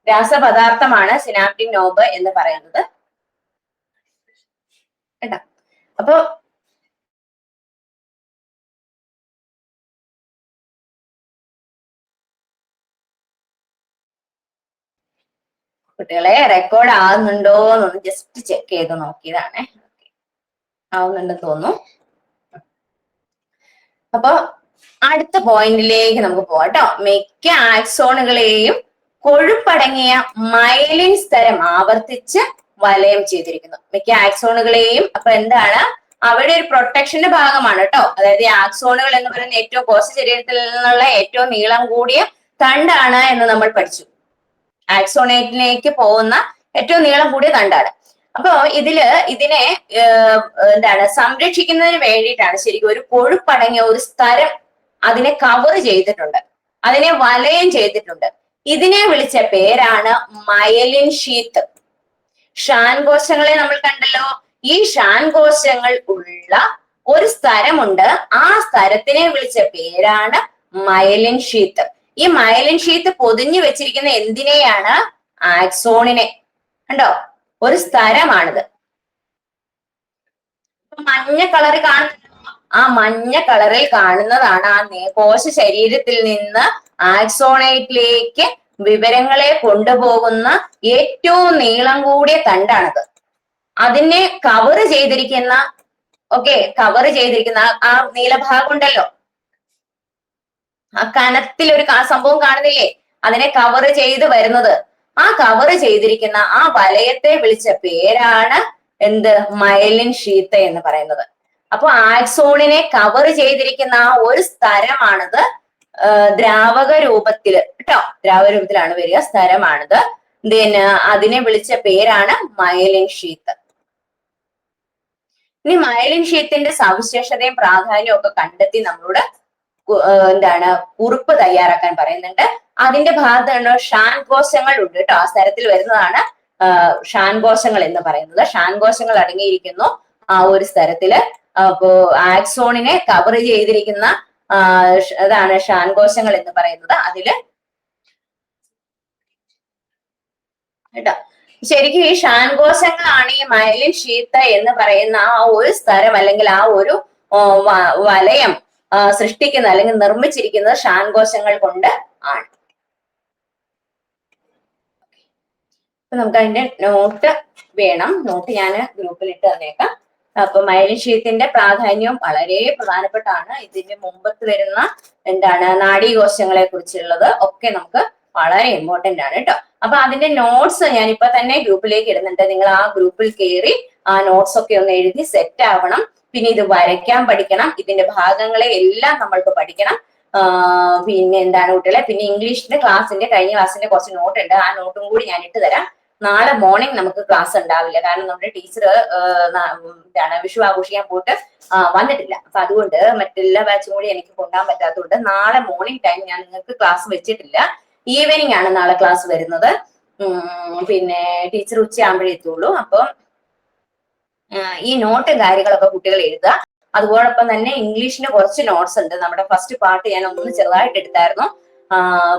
രാസപദാർത്ഥമാണ് സിനാപ്റ്റിക് നോബ് എന്ന് പറയുന്നത് കേട്ടോ. അപ്പൊ കുട്ടികളെ റെക്കോർഡ് ആകുന്നുണ്ടോ എന്നൊന്ന് ജസ്റ്റ് ചെക്ക് ചെയ്ത് നോക്കിയതാണേ. ആവുന്നുണ്ടെന്ന് തോന്നുന്നു. അപ്പൊ അടുത്ത പോയിന്റിലേക്ക് നമുക്ക് പോകാം കേട്ടോ. മിക്ക ആക്സോണുകളെയും കൊഴുപ്പടങ്ങിയ മൈലിൻ സ്തരം ആവർത്തിച്ച് വലയം ചെയ്തിരിക്കുന്നു. മിക്ക ആക്സോണുകളെയും. അപ്പൊ എന്താണ്, അവിടെ ഒരു പ്രൊട്ടക്ഷന്റെ ഭാഗമാണ് കേട്ടോ. അതായത് ഈ ആക്സോണുകൾ എന്ന് പറയുന്ന ഏറ്റവും കോശ ശരീരത്തിൽ നിന്നുള്ള ഏറ്റവും നീളം കൂടിയ തണ്ടാണ് എന്ന് നമ്മൾ പഠിച്ചു. ആക്സോണേറ്റിലേക്ക് പോകുന്ന ഏറ്റവും നീളം കൂടിയ തണ്ടാണ്. അപ്പൊ ഇതിനെ എന്താണ് സംരക്ഷിക്കുന്നതിന് വേണ്ടിയിട്ടാണ് ശരിക്കും ഒരു കൊഴുപ്പടങ്ങിയ ഒരു സ്തരം അതിനെ കവർ ചെയ്തിട്ടുണ്ട്, അതിനെ വലയം ചെയ്തിട്ടുണ്ട്. ഇതിനെ വിളിച്ച പേരാണ് മയലിൻ ഷീത്ത്. ഷാൻ കോശങ്ങളെ നമ്മൾ കണ്ടല്ലോ. ഈ ഷാൻ കോശങ്ങൾ ഉള്ള ഒരു സ്തരമുണ്ട്, ആ സ്തരത്തിനെ വിളിച്ച പേരാണ് മയലിൻ ഷീത്ത്. ഈ മയലിൻ ഷീത്ത് പൊതിഞ്ഞു വെച്ചിരിക്കുന്ന എന്തിനെയാണ്, ആക്സോണിനെ. കണ്ടോ, ഒരു സ്തരമാണിത്. മഞ്ഞ കളറിൽ കാണുന്ന, ആ മഞ്ഞ കളറിൽ കാണുന്നതാണ് ആ കോശ ശരീരത്തിൽ നിന്ന് ആക്സോണൈറ്റിലേക്ക് വിവരങ്ങളെ കൊണ്ടുപോകുന്ന ഏറ്റവും നീളം കൂടിയ തണ്ടാണത്. അതിനെ കവർ ചെയ്തിരിക്കുന്ന കവർ ചെയ്തിരിക്കുന്ന ആ നീലഭാഗം ഉണ്ടല്ലോ, ആ കനത്തിൽ ഒരു സംഭവം കാണുന്നില്ലേ, അതിനെ കവർ ചെയ്ത് വരുന്നത്, ആ കവർ ചെയ്തിരിക്കുന്ന ആ വലയത്തെ വിളിച്ച പേരാണ് എന്ത്, മയലിൻ ഷീത്ത് എന്ന് പറയുന്നത്. അപ്പൊ ആക്സോണിനെ കവർ ചെയ്തിരിക്കുന്ന ആ ഒരു സ്തരമാണിത്. ദ്രാവക രൂപത്തില് കേട്ടോ, ദ്രാവക രൂപത്തിലാണ് വരിക, സ്തരമാണിത്. അതിനെ വിളിച്ച പേരാണ് മയലിൻ ഷീത്ത്. ഇനി മയലിൻ ഷീത്തിന്റെ സവിശേഷതയും പ്രാധാന്യവും ഒക്കെ കണ്ടെത്തി നമ്മളോട് എന്താണ് കുറിപ്പ് തയ്യാറാക്കാൻ പറയുന്നുണ്ട്. അതിന്റെ ഭാഗത്താണ് ഷാൻ കോശങ്ങൾ ഉണ്ട് കേട്ടോ. ആ സ്ഥലത്തിൽ വരുന്നതാണ് ഷാൻ കോശങ്ങൾ എന്ന് പറയുന്നത്. ഷാൻ കോശങ്ങൾ അടങ്ങിയിരിക്കുന്നു ആ ഒരു സ്ഥലത്തില്. അപ്പോ ആക്സോണിനെ കവർ ചെയ്തിരിക്കുന്ന അതാണ് ഷാൻ കോശങ്ങൾ എന്ന് പറയുന്നത്. അതില് കേട്ടോ, ശരിക്കും ഈ ഷാൻ കോശങ്ങളാണ് ഈ മയലിൻ ഷീത്ത് എന്ന് പറയുന്ന ആ ഒരു സ്ഥലം അല്ലെങ്കിൽ ആ ഒരു വലയം സൃഷ്ടിക്കുന്ന അല്ലെങ്കിൽ നിർമ്മിച്ചിരിക്കുന്നത് ഷാൻ കോശങ്ങൾ കൊണ്ട് ആണ്. അപ്പൊ നമുക്ക് അതിന്റെ നോട്ട് വേണം. നോട്ട് ഞാൻ ഗ്രൂപ്പിൽ ഇട്ട് തന്നേക്കാം. അപ്പൊ മയലിൻ ഷീത്തിന്റെ പ്രാധാന്യവും വളരെ പ്രധാനപ്പെട്ടാണ്. ഇതിന്റെ മുമ്പത്ത് വരുന്ന എന്താണ് നാഡീകോശങ്ങളെ കുറിച്ചുള്ളത് ഒക്കെ നമുക്ക് വളരെ ഇമ്പോർട്ടന്റ് ആണ് കേട്ടോ. അപ്പൊ അതിന്റെ നോട്ട്സ് ഞാൻ ഇപ്പൊ തന്നെ ഗ്രൂപ്പിലേക്ക് ഇടുന്നുണ്ട്. നിങ്ങൾ ആ ഗ്രൂപ്പിൽ കയറി ആ നോട്ട്സ് ഒക്കെ ഒന്ന് എഴുതി സെറ്റ് ആവണം. പിന്നെ ഇത് വരയ്ക്കാൻ പഠിക്കണം. ഇതിന്റെ ഭാഗങ്ങളെ എല്ലാം നമ്മൾക്ക് പഠിക്കണം. പിന്നെ എന്താണ് കുട്ടികളെ, പിന്നെ ഇംഗ്ലീഷിന്റെ ക്ലാസ്സിന്റെ കഴിഞ്ഞ ക്ലാസ്സിന്റെ കുറച്ച് നോട്ട് ഉണ്ട്. ആ നോട്ടും കൂടി ഞാൻ ഇട്ട് തരാം. നാളെ മോർണിംഗ് നമുക്ക് ക്ലാസ് ഉണ്ടാവില്ല, കാരണം നമ്മുടെ ടീച്ചർ എന്താണ് വിഷു ആഘോഷിക്കാൻ പോയിട്ട് വന്നിട്ടില്ല. അപ്പൊ അതുകൊണ്ട് മറ്റെല്ലാ ബാച്ചും കൂടി എനിക്ക് കൊണ്ടുപോകാൻ പറ്റാത്തതുകൊണ്ട് നാളെ മോർണിംഗ് ടൈം ഞാൻ നിങ്ങൾക്ക് ക്ലാസ് വെച്ചിട്ടില്ല. ഈവനിങ് ആണ് നാളെ ക്ലാസ് വരുന്നത്. പിന്നെ ടീച്ചർ ഉച്ചയാകുമ്പോഴേ എത്തുള്ളൂ. അപ്പം ഈ നോട്ടും കാര്യങ്ങളൊക്കെ കുട്ടികൾ എഴുതുക. അതുപോലൊപ്പം തന്നെ ഇംഗ്ലീഷിന് കുറച്ച് നോട്ട്സ് ഉണ്ട്. നമ്മുടെ ഫസ്റ്റ് പാർട്ട് ഞാൻ ഒന്ന് ചെറുതായിട്ട് എടുത്തായിരുന്നു.